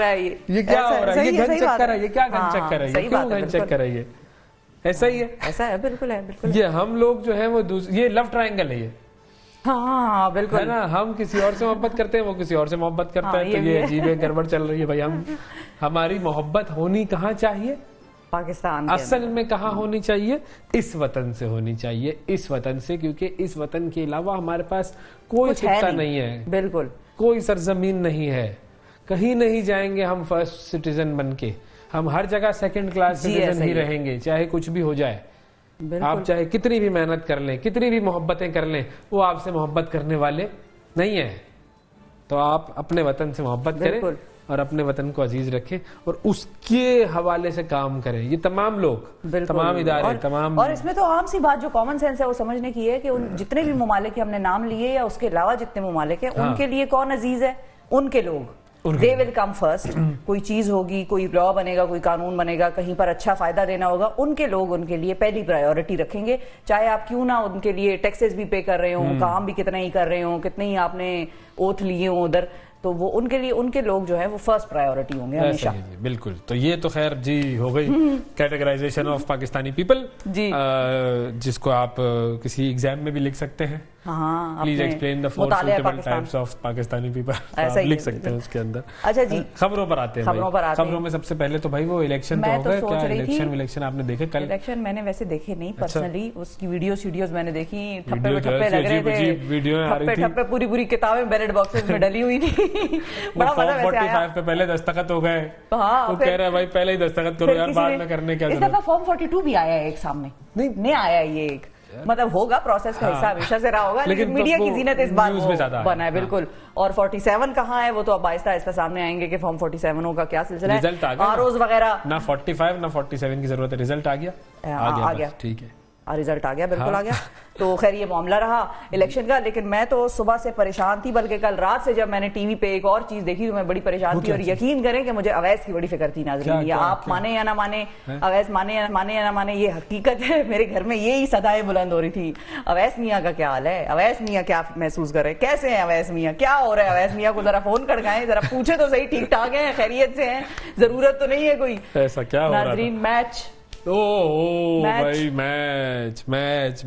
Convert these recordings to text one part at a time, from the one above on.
रहा है ये क्या हो रहा है, ये घन चक्कर है, ये क्या घन चक्कर है, ये क्यों घन चक्कर है, ये ऐसा ही है, ऐसा है, बिल्कुल है, बिल्कुल। ये हम लोग जो है वो ये लव ट्रायंगल है ये। हाँ बिल्कुल है ना, हम किसी और से मोहब्बत करते हैं, वो किसी और से मोहब्बत करता है, तो ये अजीब है, गड़बड़ चल रही है भाई। हमारी मोहब्बत होनी कहाँ चाहिए, पाकिस्तान असल में कहाँ होनी चाहिए, इस वतन से होनी चाहिए, इस वतन से, क्योंकि इस वतन के अलावा हमारे पास कोई खित्ता नहीं है, बिल्कुल कोई सरजमीन नहीं है, कहीं नहीं जाएंगे हम फर्स्ट सिटीजन बन के, हम हर जगह सेकंड क्लास सिटीजन ही रहेंगे, चाहे कुछ भी हो जाए। आप चाहे कितनी भी मेहनत कर लें, कितनी भी मोहब्बतें कर लें, वो आपसे मोहब्बत करने वाले नहीं है। तो आप अपने वतन से मोहब्बत करें और अपने वतन को अजीज रखें और उसके हवाले से काम करें। ये तमाम लोग, तमाम इदारे, तमाम, और इसमें तो आम सी बात जो कॉमन सेंस है वो समझने की है कि उन जितने भी ममालिक हमने नाम लिए या उसके अलावा जितने ममालिक हैं, उनके लिए कौन अजीज है, उनके लोग, दे विल कम फर्स्ट। कोई चीज होगी, कोई लॉ बनेगा, कोई कानून बनेगा, कहीं पर अच्छा फायदा देना होगा, उनके लोग उनके लिए पहली प्रायोरिटी रखेंगे, चाहे आप क्यों ना उनके लिए टैक्सेस भी पे कर रहे हो, काम भी कितना ही कर रहे हो, कितने ही आपने ओथ लिए हो उधर, तो वो उनके लिए उनके लोग जो है वो फर्स्ट प्रायोरिटी होंगे हमेशा। बिल्कुल। तो ये तो खैर जी हो गई कैटेगराइजेशन ऑफ पाकिस्तानी पीपल जी, जिसको आप किसी एग्जाम में भी लिख सकते हैं। Please explain the 4 suitable types of Pakistani people, आप लिख सकते हैं उसके अंदर। अच्छा जी, खबरों पर आते हैं। खबरों में सबसे पहले तो भाई वो इलेक्शन तो हो गए, क्या इलेक्शन आपने देखे कल? इलेक्शन मैंने वैसे देखे नहीं पर्सनली, उसकी वीडियोस मैंने देखी, ठप्पे लग रहे थे, वीडियो ठप्पे पूरी किताबें बैलेट बॉक्सेस में डली हुई थी। बड़ा मजा वैसे आया। 45 पे पहले दस्तखत हो गए, वो कह रहा है भाई पहले ही दस्तखत करो यार, बाद में करने क्या जरूरत है। फॉर्म 42 भी आया है एक सामने, नहीं आया ये एक, मतलब होगा प्रोसेस का हिस्सा, हमेशा से रहा होगा, लेकिन मीडिया की जीनत इस बार बना है बिल्कुल। और 47 कहाँ है, वो तो अब आहिस्ता आहिस्ता सामने आएंगे कि फॉर्म 47 का क्या सिलसिला है, आरओज वगैरह। ना 45 ना 47 की जरूरत है, रिजल्ट आ गया, ठीक है, रिजल्ट आ गया, बिल्कुल आ गया। तो खैर ये मामला रहा इलेक्शन का, लेकिन मैं तो सुबह से परेशान थी, बल्कि कल रात से जब मैंने टीवी पे एक और चीज देखी तो मैं बड़ी परेशान थी, और यकीन करें कि मुझे अवैस की बड़ी फिक्र थी नाज़रीन। आप माने या ना माने, अवैस माने या ना माने, ये हकीकत है। मेरे घर में यही सदाएं बुलंद हो रही थी, अवैस मियाँ का क्या हाल है, अवैस मियाँ क्या महसूस कर रहे हैं, कैसे हैं अवैस मियाँ, क्या हो रहा है अवैस मियाँ को, जरा फोन खड़काएं, जरा पूछे तो सही ठीक ठाक है, खैरियत से हैं, जरूरत तो नहीं है कोई। ऐसा क्या हो रहा है नाज़रीन? मैच भाई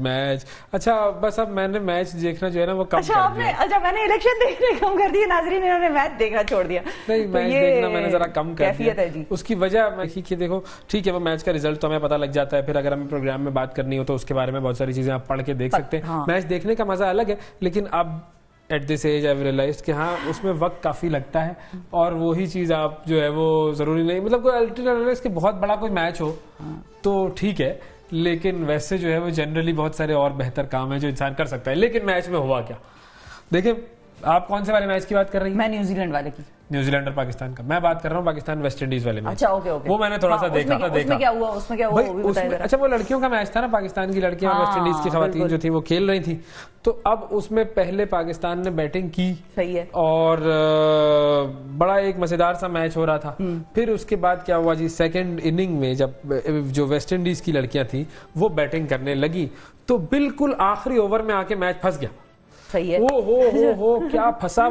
मैच। अच्छा बस अब मैंने मैच देखना जो है ना वो कम कर दिया। अच्छा मैंने इलेक्शन देखने कम कर दिया नाज़रीन, इन्होंने मैच देखना छोड़ दिया। नहीं, मैच देखना मैंने जरा कम कर दिया है जी। उसकी वजह मैं देखो, ठीक है, वो मैच का रिजल्ट तो हमें पता लग जाता है, फिर अगर हमें प्रोग्राम में बात करनी हो तो उसके बारे में बहुत सारी चीजें आप पढ़ के देख सकते हैं। मैच देखने का मजा अलग है, लेकिन अब at this age I realised कि हाँ उसमें वक्त काफी लगता है, और वही चीज आप जो है वो जरूरी नहीं, मतलब कोई अल्टीमेटली कि बहुत बड़ा कोई मैच हो तो ठीक है, लेकिन वैसे जो है वो जनरली बहुत सारे और बेहतर काम है जो इंसान कर सकता है। लेकिन मैच में हुआ क्या, देखिए आप कौन से वाले मैच की बात कर रही हैं? मैं न्यूजीलैंड वाले की, न्यूजीलैंड और पाकिस्तान का मैं बात कर रहा हूँ, पाकिस्तान वेस्ट इंडीज वाले मैच। अच्छा ओके, वो मैंने थोड़ा सा देखा था। उसमें क्या हुआ अच्छा वो लड़कियों का मैच था ना, पाकिस्तान की लड़कियां और वेस्ट इंडीज की खवातीन जो थी वो खेल रही थी, तो अब उसमें पहले पाकिस्तान ने बैटिंग की, सही है, और बड़ा एक मजेदार सा मैच हो रहा था। फिर उसके बाद क्या हुआ जी, सेकेंड इनिंग में जब जो वेस्ट इंडीज की लड़कियां थी वो बैटिंग करने लगी, तो बिल्कुल आखिरी ओवर में आके मैच फंस गया। सही है। हो क्या फंसा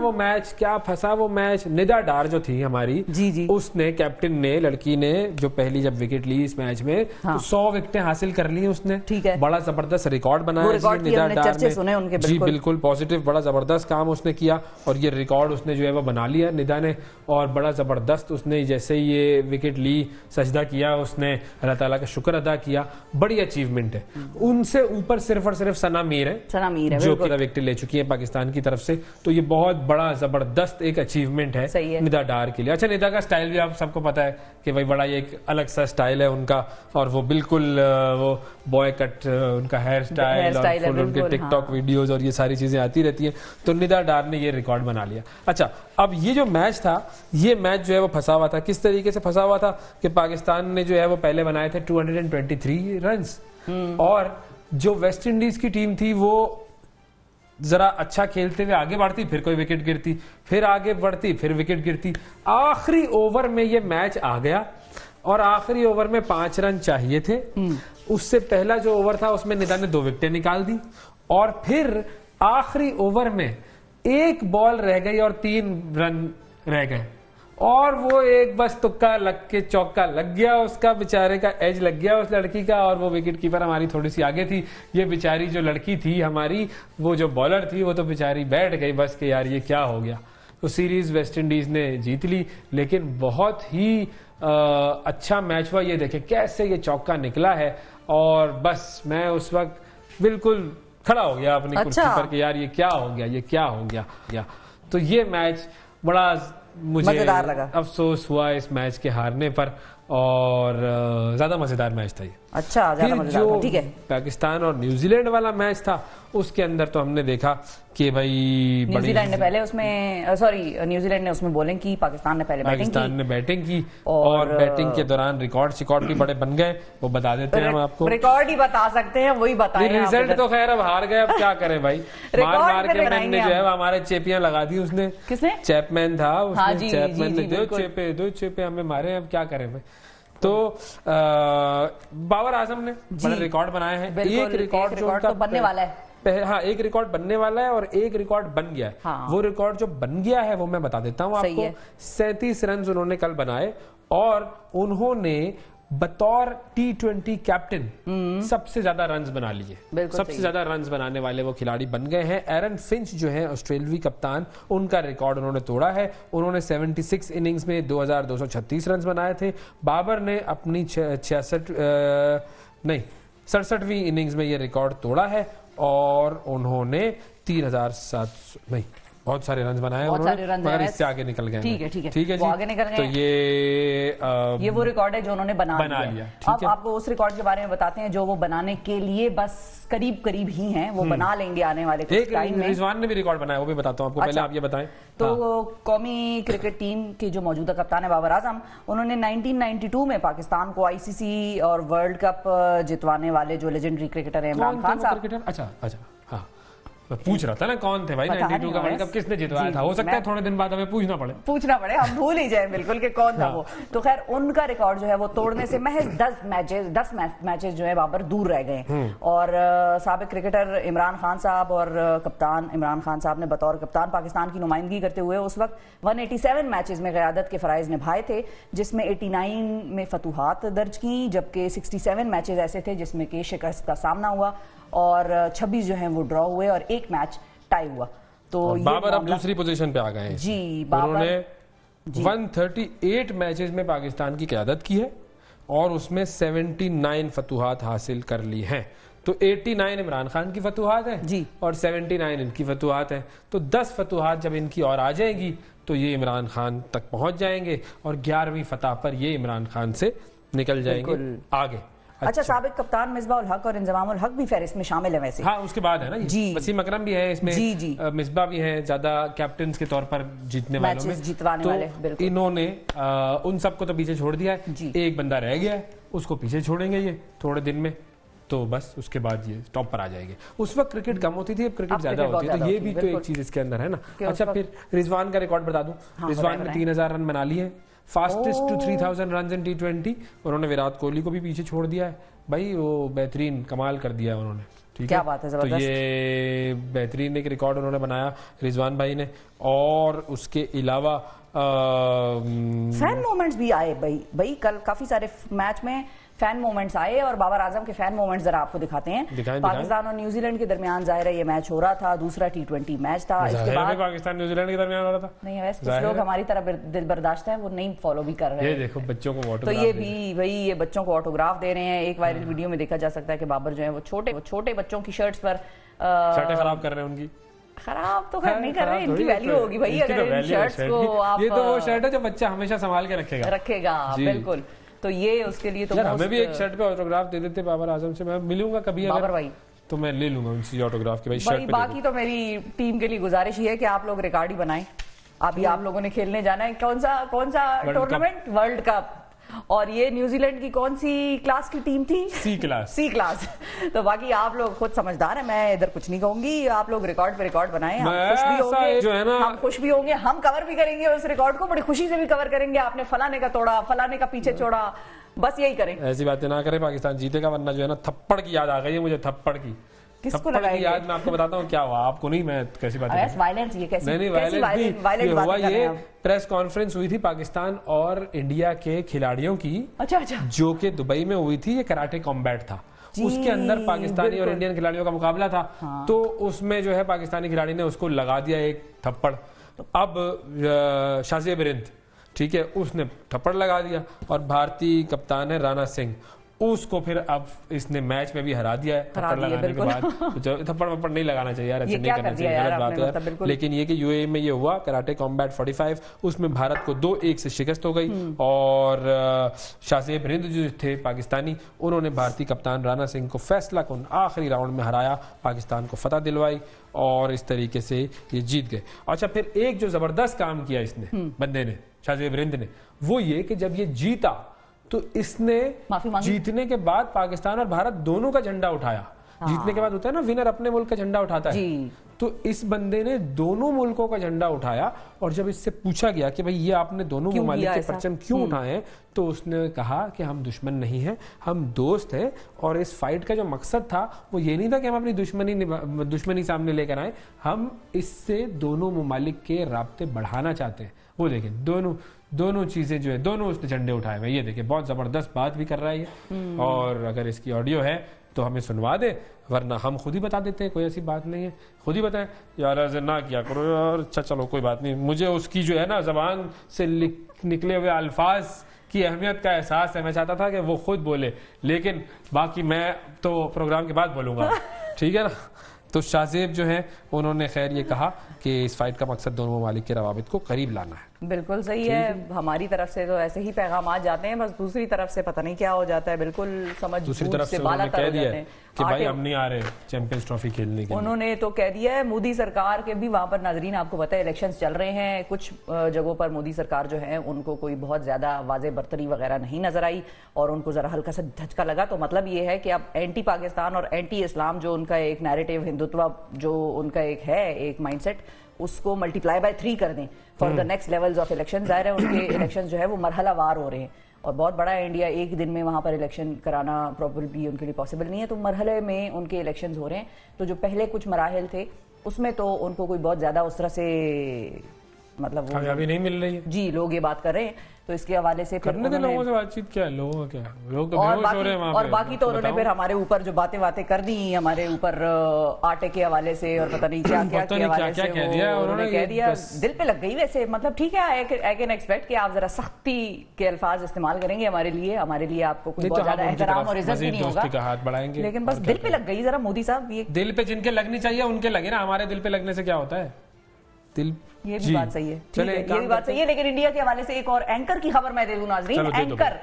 वो मैच। निदा डार जो थी हमारी जी, उसने, कैप्टन ने, लड़की ने जो पहली जब विकेट ली इस मैच में, तो 100 विकेटें हासिल कर ली उसने। ठीक है, बड़ा जबरदस्त रिकॉर्ड बनाया निदा डार ने। सुने उनके जी बिल्कुल पॉजिटिव, बड़ा जबरदस्त काम उसने किया, और ये रिकॉर्ड उसने जो है वो बना लिया निदा ने, और बड़ा जबरदस्त उसने जैसे ही ये विकेट ली सजदा किया उसने, अल्लाह ताला का शुक्र अदा किया, बड़ी अचीवमेंट है। उनसे ऊपर सिर्फ और सिर्फ सना मीर है जो कि विकेट ले चुकी है पाकिस्तान की तरफ से, तो ये बहुत बड़ा जबरदस्त एक अचीवमेंट है निदा डार के लिए। अच्छा निदा का स्टाइल भी आप सबको पता है कि भाई बड़ा ये एक अलग सा स्टाइल है उनका, और वो बिल्कुल वो बॉय कट उनका हेयर स्टाइल और फुल उनके टिकटॉक वीडियोस और ये सारी चीजें आती रहती हैं, तो निदा डार ने ये रिकॉर्ड बना लिया। अच्छा अब ये जो मैच था, ये मैच जो है वो फंसा हुआ था, किस तरीके से फंसा हुआ था कि पाकिस्तान ने जो है वो पहले बनाए थे 223 रन्स, और जो वेस्ट इंडीज की टीम थी वो जरा अच्छा खेलते हुए आगे बढ़ती, फिर कोई विकेट गिरती, फिर आगे बढ़ती, फिर विकेट गिरती। आखिरी ओवर में ये मैच आ गया, और आखिरी ओवर में 5 रन चाहिए थे। उससे पहला जो ओवर था उसमें निदा ने 2 विकेटें निकाल दी, और फिर आखिरी ओवर में 1 बॉल रह गई और 3 रन रह गए, और वो एक बस तुक्का लग के चौका लग गया, उसका बेचारे का एज लग गया उस लड़की का, और वो विकेट कीपर हमारी थोड़ी सी आगे थी। ये बेचारी जो लड़की थी हमारी, वो जो बॉलर थी, वो तो बेचारी बैठ गई बस कि यार ये क्या हो गया। तो सीरीज वेस्ट इंडीज ने जीत ली, लेकिन बहुत ही अच्छा मैच हुआ। ये देखे कैसे ये चौका निकला है, और बस मैं उस वक्त बिल्कुल खड़ा हो गया अपनी कुर्सी पर कि यार ये क्या हो गया, ये क्या हो गया। तो ये मैच बड़ा मुझे मजेदार लगा। अफसोस हुआ इस मैच के हारने पर, और ज्यादा मजेदार मैच था ये। अच्छा, ज्यादा मजेदार था, ठीक है। पाकिस्तान और न्यूजीलैंड वाला मैच था, उसके अंदर तो हमने देखा कि भाई न्यूजीलैंड ने पहले उसमें न्यूजीलैंड ने उसमें बॉलिंग की, पाकिस्तान ने पहले बैटिंग की और बैटिंग के दौरान रिकॉर्ड भी बड़े बन गए। वो बता देते हैं हम आपको, रिकॉर्ड ही बता सकते हैं, वही बताएं। रिजल्ट तो खैर अब हार गए, अब क्या करें भाई। मार के मैंने जो है हमारे चेपियां लगा दी उसने। किसने? चैपमैन था उसने, चैपमैन ने दो चेपे हमें मारे, अब क्या करें भाई। तो बाबर आजम ने बड़े रिकॉर्ड बनाए हैं। एक रिकॉर्ड तो बनने वाला है, हाँ एक रिकॉर्ड बनने वाला है और एक रिकॉर्ड बन गया है। हाँ। वो रिकॉर्ड जो बन गया है वो मैं बता देता हूँ आपको। 37 रन उन्होंने कल बनाए, और उन्होंने बतौर T20 कैप्टन सबसे ज्यादा रन्स बना लिए। सबसे ज्यादा रन्स बनाने वाले वो खिलाड़ी बन गए हैं। एरन फिंच जो है ऑस्ट्रेलियाई कप्तान, उनका रिकॉर्ड उन्होंने तोड़ा है। उन्होंने 76 इनिंग्स में 2236 रन्स बनाए थे। बाबर ने अपनी 67वीं इनिंग्स में ये रिकॉर्ड तोड़ा है, और उन्होंने 3700 नहीं बहुत सारे रन बनाए उन्होंने, मगर इससे आगे निकल गए। ठीक है जी, आगे निकल गए। तो ये वो रिकॉर्ड है जो उन्होंने बना लिया। अब आपको उस रिकॉर्ड के बारे में बताते हैं जो वो बनाने के लिए बस करीब ही हैं, वो बना लेंगे आने वाले कुछ टाइम में। रिजवान ने भी रिकॉर्ड बनाया, वो भी बताता हूं आपको। पहले आप ये बताएं। तो कौमी क्रिकेट टीम के जो मौजूदा कप्तान है बाबर आजम, उन्होंने 1992 में पाकिस्तान को आईसीसी और वर्ल्ड कप जितवाने वाले जो लेजेंडरी क्रिकेटर है इमरान खान साहब। अच्छा हाँ, मैं पूछ रहा था ना कौन थे भाई 92 का वर्ल्ड कप किसने जितवाया था। हो सकता है थोड़े दिन बाद हमें पूछना पड़े, हम भूल ही जाए बिल्कुल कि कौन था वो। तो खैर उनका रिकॉर्ड जो है वो तोड़ने से महज 10 मैचेस जो है बाबर दूर रह गए। और साबिक क्रिकेटर इमरान खान साहब और कप्तान इमरान खान साहब ने बतौर कप्तान पाकिस्तान की नुमाइंदगी करते हुए उस वक्त 187 मैचेस में क़यादत के फराइज निभाए थे, जिसमें 89 में फतूहात दर्ज की, जबकि 67 मैचेस ऐसे थे जिसमें कि शिकस्त का सामना हुआ, और 26 जो हैं वो ड्रॉ हुए और एक मैच टाई हुआ। तो बाबर अब दूसरी पोजीशन पे आ गए हैं। जी, उन्होंने 138 मैचेस में पाकिस्तान की क़यादत की है और उसमें 79 फतूहात हासिल कर ली हैं। तो 89 इमरान खान की फतूहात है जी, और 79 इनकी फतूहात है। तो 10 फतूहात जब इनकी और आ जाएंगी तो ये इमरान खान तक पहुंच जाएंगे, और 11वीं फतह पर ये इमरान खान से निकल जाएंगे आगे। अच्छा, साबिक कप्तान मिसबाह उल हक और इंजमाम उल हक भी फहरिस्त में शामिल है वैसे। हाँ, उसके बाद है ना जी, वसीम अकरम भी है इसमें, जी। मिसबाह भी है, ज्यादा कैप्टन के तौर पर जीतने वालों में, जीतवाने वाले। बिल्कुल। इन्होंने उन सबको तो पीछे छोड़ दिया है, एक बंदा रह गया है, उसको पीछे छोड़ेंगे ये थोड़े दिन में, तो बस उसके बाद ये टॉप पर आ जाएंगे। उस वक्त क्रिकेट कम होती थी, अब क्रिकेट ज्यादा होती है, तो ये भी तो एक चीज इसके अंदर है ना। अच्छा, फिर रिजवान का रिकॉर्ड बता दूं। रिजवान ने 3000 रन बना लिए, fastest to 3000 run in T20। उन्होंने विराट कोहली को भी पीछे छोड़ दिया है भाई, वो बेहतरीन कमाल कर दिया है उन्होंने। ठीक क्या है, बात है, तो ये बेहतरीन एक रिकॉर्ड उन्होंने बनाया रिजवान भाई ने। और उसके अलावा फैन मोमेंट्स भी आए भाई कल काफी सारे मैच में फैन मोमेंट्स आए, और बाबर आजम के फैन मोमेंट्स जरा आपको दिखाते हैं। पाकिस्तान और न्यूजीलैंड के दरमियान जाहिर है ये मैच हो रहा था, दूसरा T20 मैच था। इसके बाद पाकिस्तान न्यूजीलैंड के दरमियान हो रहा था। नहीं, वैसे कुछ लोग हमारी तरह दिल बर्दाश्त है, वो नहीं फॉलो भी कर रहे हैं। ये देखो बच्चों को तो ये भी भाई ये बच्चों को ऑटोग्राफ दे रहे हैं। एक वायरल वीडियो में देखा जा सकता है कि बाबर जो है वो छोटे बच्चों की शर्ट्स पर शर्टें खराब कर रहे हैं उनकी। खराब तो खैर नहीं कर रहे, इनकी वैल्यू होगी भाई अगर इन शर्ट्स को आप। ये तो वो शर्ट है जो बच्चा हमेशा संभाल के रखेगा। बिल्कुल। तो ये उसके लिए तो हमें भी एक शर्ट पे ऑटोग्राफ दे देते बाबर आजम से, मैं मिलूंगा कभी बाबर भाई, तो मैं ले लूंगा उनसे ऑटोग्राफ के भाई शर्ट पे। बाकी तो मेरी टीम के लिए गुजारिश ही है कि आप लोग रिकॉर्ड ही बनाएं। अभी आप लोगों ने खेलने जाना है कौन सा टूर्नामेंट, वर्ल्ड कप, और ये न्यूजीलैंड की कौन सी क्लास की टीम थी? सी क्लास। तो बाकी आप लोग खुद समझदार हैं, मैं इधर कुछ नहीं कहूंगी। आप लोग रिकॉर्ड पे रिकॉर्ड बनाएं, हम खुश भी होंगे, जो है ना, हम खुश भी होंगे, हम कवर भी करेंगे उस रिकॉर्ड को, बड़ी खुशी से भी कवर करेंगे। आपने फलाने का तोड़ा, फलाने का पीछे छोड़ा, बस यही करें। ऐसी बातें ना करें, पाकिस्तान जीतेगा, वरना जो है ना थप्पड़ की याद आ गई है मुझे, थप्पड़ की किसको लगाएंगे? याद मैं आपको बताता हूँ क्या हुआ, आपको नहीं, मैं कैसी बात है वायलेंस, ये कैसी नहीं वायलेंट हुआ। ये प्रेस कॉन्फ्रेंस हुई थी पाकिस्तान और इंडिया के खिलाड़ियों की, अच्छा जो कि दुबई में हुई थी। ये कराटे कॉम्बैट था, उसके अंदर पाकिस्तानी और इंडियन खिलाड़ियों का मुकाबला था। हाँ। तो उसमें जो है पाकिस्तानी खिलाड़ी ने उसको लगा दिया एक थप्पड़। अब शाज़ेब रिंद, ठीक है, उसने थप्पड़ लगा दिया और भारतीय कप्तान है राणा सिंह, उसको फिर अब इसने मैच में भी हरा दिया है थप्पड़ लगाने के बाद। थप्पड़ वप्पड़ नहीं लगाना चाहिए यार, ऐसे नहीं करना चाहिए, गलत बात है यार। लेकिन ये कि यूएई में ये हुआ कराटे कॉम्बैट 45, उसमें भारत को 2-1 से शिकस्त हो गई और शाज़ेब रिंद जो थे पाकिस्तानी, उन्होंने भारतीय कप्तान राणा सिंह को फैसला कुन आखिरी राउंड में हराया, पाकिस्तान को फतह दिलवाई और इस तरीके से ये जीत गए। अच्छा, फिर एक जो जबरदस्त काम किया इसने बंदे ने, शाज़ेब रिंद ने, वो ये कि जब ये जीता तो इसने जीतने के बाद पाकिस्तान और भारत दोनों का झंडा उठाया। हाँ। जीतने के बाद होता है ना, विनर अपने मुल्क का झंडा उठाता है, तो इस बंदे ने दोनों मुल्कों का झंडा उठाया। और जब इससे पूछा गया कि भाई ये आपने दोनों ममालिक के परचम क्यों उठाए हैं, तो उसने कहा कि हम दुश्मन नहीं हैं, हम दोस्त हैं। और इस फाइट का जो मकसद था वो ये नहीं था कि हम अपनी दुश्मनी सामने लेकर आए, हम इससे दोनों ममालिक के राब्ते बढ़ाना चाहते हैं। वो देखें दोनों चीजें जो है, दोनों उसने झंडे उठाए हुए। ये देखिए बहुत जबरदस्त बात भी कर रहा है ये। और अगर इसकी ऑडियो है तो हमें सुनवा दे, वरना हम खुद ही बता देते हैं, कोई ऐसी बात नहीं है, खुद ही बताएं यार, ऐसे ना किया करो यार। अच्छा चलो कोई बात नहीं, मुझे उसकी जो है ना जबान से निकले हुए अल्फाज की अहमियत का एहसास है। मैं चाहता था कि वो खुद बोले, लेकिन बाकी मैं तो प्रोग्राम के बाद बोलूंगा, ठीक है ना। तो शाज़ेब जो है उन्होंने खैर ये कहा कि इस फाइट का मकसद दोनों ममालिक के रवाबित को करीब लाना है। बिल्कुल सही है, हमारी तरफ से तो ऐसे ही पैगाम आ जाते हैं, बस दूसरी तरफ से पता नहीं क्या हो जाता है, बिल्कुल समझ दूसरी तरफ से उन्होंने कह दिया है कि भाई हम नहीं आ रहे चैंपियंस ट्रॉफी खेलने के लिए। उन्होंने तो कह दिया है, मोदी सरकार के भी वहां पर नाजरीन आपको पता है इलेक्शंस चल रहे हैं, कुछ जगहों पर मोदी सरकार जो है उनको कोई बहुत ज्यादा वाजे बर्तरी वगैरह नहीं नजर आई और उनको जरा हल्का सा धचका लगा। तो मतलब ये है कि अब एंटी पाकिस्तान और एंटी इस्लाम जो उनका एक नैरेटिव, हिंदुत्व जो उनका एक है एक माइंडसेट, उसको मल्टीप्लाई बाय 3 कर दें for the next levels of election. जाहिर है उनके इलेक्शन जो है वो मरहलावार हो रहे हैं और बहुत बड़ा है इंडिया, एक दिन में वहां पर इलेक्शन कराना प्रॉब्लली उनके लिए पॉसिबल नहीं है। तो मरहले में उनके इलेक्शन हो रहे हैं, तो जो पहले कुछ मराहल थे उसमें तो उनको कोई बहुत ज्यादा उस तरह से मतलब कामयाबी नहीं मिल रही है। जी, लोग ये बात कर रहे हैं, तो इसके हवाले से करने दे लोगों से बातचीत, क्या लोगों का क्या, लोग तो बेहोश हो रहे हैं वहां पे। और बाकी तो उन्होंने फिर हमारे ऊपर जो बातें कर दी, हमारे ऊपर आटे के हवाले से और पता नहीं क्या के हवाले से उन्होंने कह दिया, दिल पे लग गई। वैसे मतलब ठीक है, आई कैन एक्सपेक्ट कि आप जरा सख्ती के अल्फाज इस्तेमाल करेंगे हमारे लिए आपको कोई बहुत ज्यादा एहतराम और इज्जत भी नहीं होगा, हाथ बढ़ाएंगे, लेकिन बस दिल पे लग गई जरा मोदी साहब। ये दिल पे जिनके लगनी चाहिए उनके लगे ना, हमारे दिल पे लगने से क्या होता है दिल। ये भी बात सही है, ये भी बात सही है। लेकिन इंडिया के हवाले से एक और एंकर की खबर मैं दे दूं नाजरीन। एंकर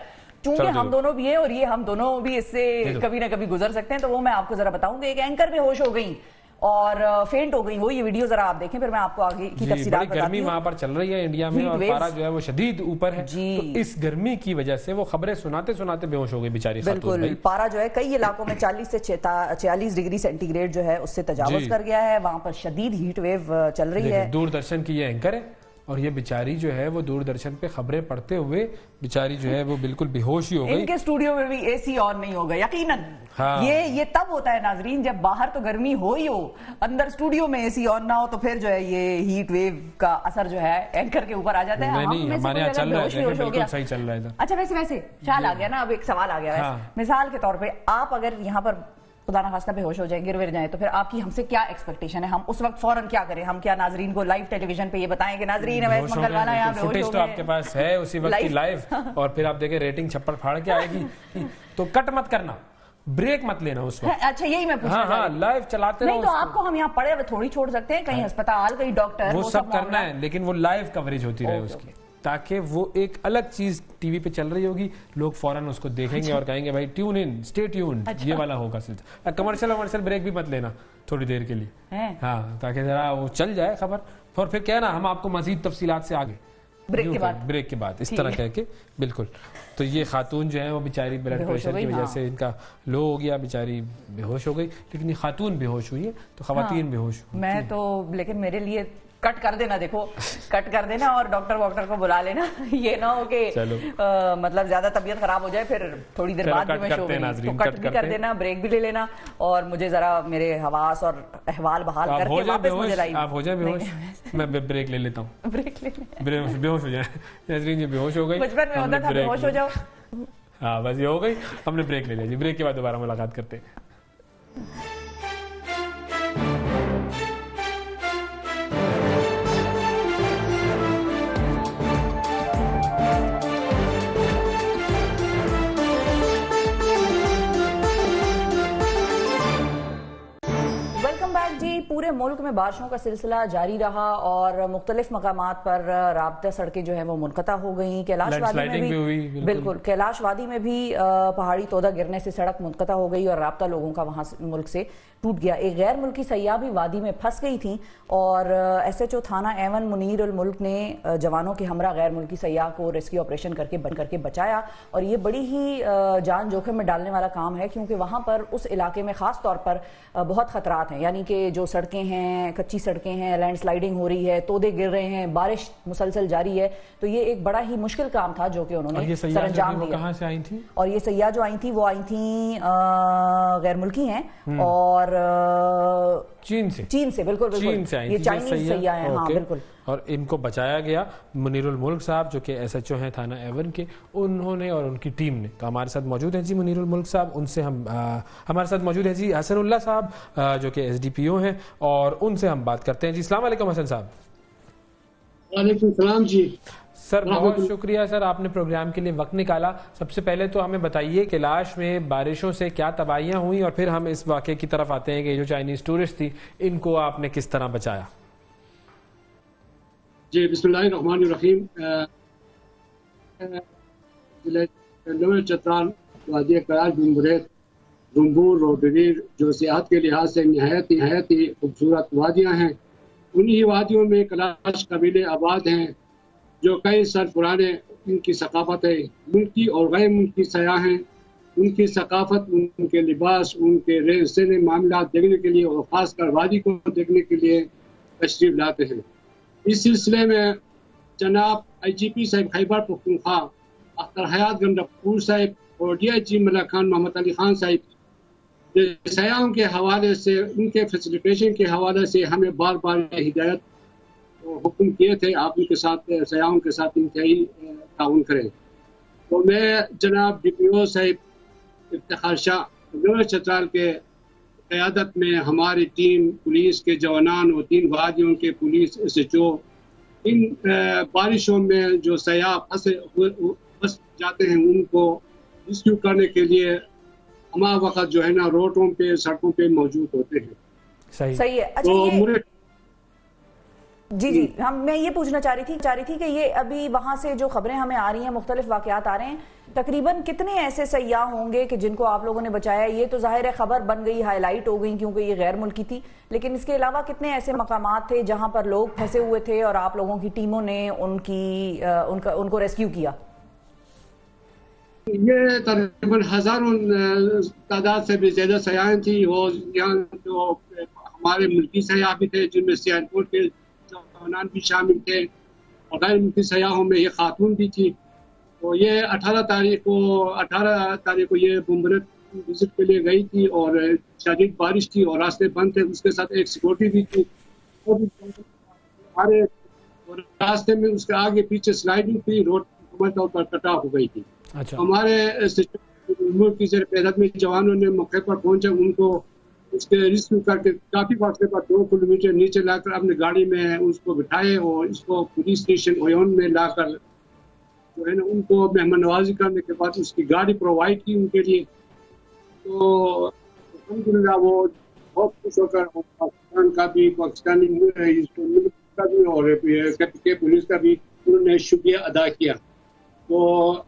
चूंकि हम दोनों भी है और ये हम दोनों भी इससे कभी ना कभी गुजर सकते हैं, तो वो मैं आपको जरा बताऊंगी। एक एंकर बेहोश हो गई और फेंट हो गई, वो ये वीडियो जरा आप देखें, फिर मैं आपको आगे की तफसीलात बताती हूं। गर्मी वहां पर चल रही है इंडिया में और पारा जो है वो शदीद ऊपर है, तो इस गर्मी की वजह से वो खबरें सुनाते सुनाते बेहोश हो गई बेचारी। बिल्कुल, पारा जो है कई इलाकों में 40 से 46 डिग्री सेंटीग्रेड जो है उससे तजावुज कर गया है, वहां पर शदीद हीट वेव चल रही है। दूरदर्शन की ये एंकर है और ये बेचारी जो है वो दूरदर्शन पे खबरें पढ़ते हुए बेचारी जो है वो बिल्कुल बेहोश ही हो गई। इनके स्टूडियो में भी एसी ऑन नहीं होगा यकीनन। हाँ। ये तब होता है नाजरीन जब बाहर तो गर्मी हो ही हो, अंदर स्टूडियो में एसी ऑन ना हो, तो फिर जो है ये हीट वेव का असर जो है एंकर के ऊपर आ जाता है। नहीं, हमारे यहाँ चल रहा है, बिल्कुल सही चल रहा है। अच्छा, वैसे ख्याल आ गया ना, अब एक सवाल आ गया। मिसाल के तौर पर आप अगर यहाँ पर खुदा ना खास्ता बेहोश हो जाए, गिर विर जाए, तो फिर आपकी हमसे क्या एक्सपेक्टेशन है? हम उस वक्त फौरन क्या करें? हम क्या नाजरीन को लाइव टेलीविजन पे ये बताएं कि नाजरीन अवैस मंगलवाना यहाँ बेहोश हो गए? तो आपके पास है उसी वक्त की लाइव, और फिर आप देखें रेटिंग छप्पर फाड़ के आएगी। तो कट मत करना, ब्रेक मत लेना उस वक्त। अच्छा, यही मैं पूछ हाँ, लाइव चलाते रहो। नहीं तो आपको हम यहाँ पड़े हुए थोड़ी छोड़ सकते हैं, कहीं अस्पताल, कहीं डॉक्टर, वो सब करना है, लेकिन वो लाइव कवरेज होती रहे उसकी, ताकि वो एक अलग चीज टीवी पे चल रही होगी, लोग फौरन उसको देखेंगे और कहेंगे भाई ट्यून इन, स्टे ट्यून्ड। ये वाला होगा सिलसिला। कमर्शियल ब्रेक भी मत लेना थोड़ी देर के लिए, हाँ, ताकि जरा वो चल जाए खबर, और फिर कहना हम आपको मजीद तफसीलात से आगे ब्रेक के बाद इस तरह कह के। बिल्कुल। तो ये खातून जो है वो बेचारी ब्लड प्रेशर की वजह से इनका लो हो गया, बेचारी बेहोश हो गई। लेकिन ये खातून बेहोश हुई है, तो खवातीन बेहोश। मैं तो, लेकिन मेरे लिए कट कर देना, देखो कट कर देना और डॉक्टर को बुला लेना। ये ना हो कि मतलब ज्यादा तबीयत खराब हो जाए फिर थोड़ी देर बाद भी मैं शो में, तो कट भी कर देना, ब्रेक भी ले लेना और मुझे जरा मेरे हवास और अहवाल बहाल करके वापस मुझे लाइव। आप हो जाए बेहोश, मैं ब्रेक ले लेता हूँ। ब्रेक ले बेहोश हो जाए, नजरीन जी बेहोश हो गई। बचपन में होता था बेहोश हो जाओ। हाँ बस ये हो गई, हमने ब्रेक ले लिया जी। ब्रेक के बाद दोबारा मुलाकात करते हैं। पूरे मुल्क में बारिशों का सिलसिला जारी रहा और मुख्तलिफ मकामात पर राब्ता सड़कें जो है वो मुनक़ता हो गई। कैलाश वादी में भी बिल्कुल कैलाश वादी में भी पहाड़ी तोदा गिरने से सड़क मुनक़ता हो गई और राब्ता लोगों का वहां मुल्क से टूट गया। एक गैर मुल्की सयाह भी वादी में फंस गई थी और SHO थाना एवन मुनीर उल मुल्क ने जवानों के हमरा गैर मुल्की सयाह को रेस्क्यू ऑपरेशन करके बचाया और ये बड़ी ही जान जोखिम में डालने वाला काम है क्योंकि वहां पर उस इलाके में खास तौर पर बहुत खतरात हैं, यानी कि जो सड़कें हैं, कच्ची सड़कें हैं, लैंडस्लाइडिंग हो रही है, तोदे गिर रहे हैं, बारिश मुसलसल जारी है, तो ये एक बड़ा ही मुश्किल काम था जो कि उन्होंने सरंजाम दिया। कहाँ से आई थी? और ये सयाह जो आई थी वो आई थी गैर मुल्की हैं और चीन से बिल्कुल चीन से आई ये चाइनीज सयाह हैं। हाँ बिल्कुल। और इनको बचाया गया मुनीरुल मुल्क साहब जो कि SHO हैं थाना एवन के, उन्होंने और उनकी टीम ने। तो हमारे साथ मौजूद है जी मुनीरुल मुल्क साहब, उनसे हम हमारे साथ मौजूद है जी हसनुल्लाह साहब जो कि SDPO हैं और उनसे हम बात करते हैं जी। अस्सलाम वालेकुम हसन साहब। वालेकुम सलाम जी। सर बहुत शुक्रिया सर, आपने प्रोग्राम के लिए वक्त निकाला। सबसे पहले तो हमें बताइए कैलाश में बारिशों से क्या तबाहियां हुई और फिर हम इस वाक़े की तरफ आते हैं कि जो चाइनीज टूरिस्ट थी इनको आपने किस तरह बचाया। जी बिस्मिल्लाहिर्रहमानिर्रहीम। लोअर चतरान, वादी कैलाश, बुम्बरेत, रुम्बूर, रोडरीर जो सियाहत के लिहाज से नहायत ही खूबसूरत वादियाँ हैं, उन्हीं वादियों में कैलाश कबीले आबाद हैं जो कई सर पुराने उनकी सकाफत है। मुल्की और गैर मुल्की सयाह हैं, उनकी सकाफत, उनके लिबास, उनके रहन मामला देखने के लिए और ख़ासकर वादी को देखने के लिए तशरीफ लाते हैं। इस सिलसिले में जनाब IGP साहिब खैबर पख्तूनख्वा अख्तर हयात गंडकपुर साहिब और DIG मलक खान मोहम्मद अली खान साहिब सयाहों के हवाले से, उनके फैसिलिटेशन के हवाले से हमें बार बार हिदायत हुक्म किए थे आप उनके साथ सयाहों के साथ इंतहाई ताउन करें। तो मैं जनाब DPO साहिब इफ्तिखार शाह लोअर चतराल के क़यादत में हमारी टीम पुलिस के जवानान और 3 वादियों के पुलिस SHO इन बारिशों में जो सयाह फंस जाते हैं उनको रेस्क्यू करने के लिए हमारा वक्त जो है ना रोडों पे, सड़कों पे मौजूद होते हैं। सही है। अच्छा तो जी मैं ये पूछना चाह रही थी कि ये अभी वहां से जो खबरें हमें आ रही हैं, मुख्तलिफ वाकयात आ रहे हैं, तकरीबन कितने ऐसे सयाह होंगे कि जिनको आप लोगों ने बचाया? ये तो जाहिर है खबर बन गई, हाईलाइट हो गई क्योंकि ये गैर मुल्की थी, लेकिन इसके अलावा कितने ऐसे मकामात थे जहां पर लोग फंसे हुए थे और आप लोगों की टीमों ने उनको रेस्क्यू किया? ये तकरीबन हजारों तादाद से भी ज्यादा सयाह थी और यहाँ जो हमारे मुल्की सयाह भी थे जिनमें सियालकोट के जवानान भी शामिल थे और गैर मुल्की सयाहों में ये खातून भी थी। तो ये 18 तारीख को ये बुम्बरेत विजिट के लिए गई थी और शदीद बारिश थी और रास्ते बंद थे, उसके साथ एक सिक्योरिटी भी थी। हमारे रास्ते में उसके आगे पीछे स्लाइडिंग थी, रोड मुकम्मल तौर पर कटा हो गई थी। अच्छा। हमारे मुल्क की ज़र-ए-क़यादत में जवानों ने मौके पर पहुंचे, उनको उसके रेस्क्यू करके काफी फासले पर 2 किलोमीटर नीचे लाकर अपनी गाड़ी में उसको बिठाए और इसको पुलिस स्टेशन ओयोन में लाकर जो है ना उनको मेहमान नवाजी करने के बाद उसकी गाड़ी प्रोवाइड की उनके लिए। तो अल्हम्दुलिल्लाह वो बहुत खुश होकर पाकिस्तान का भी, पाकिस्तानी मुल्क का भी और के पुलिस का भी उन्होंने शुक्रिया अदा किया। तो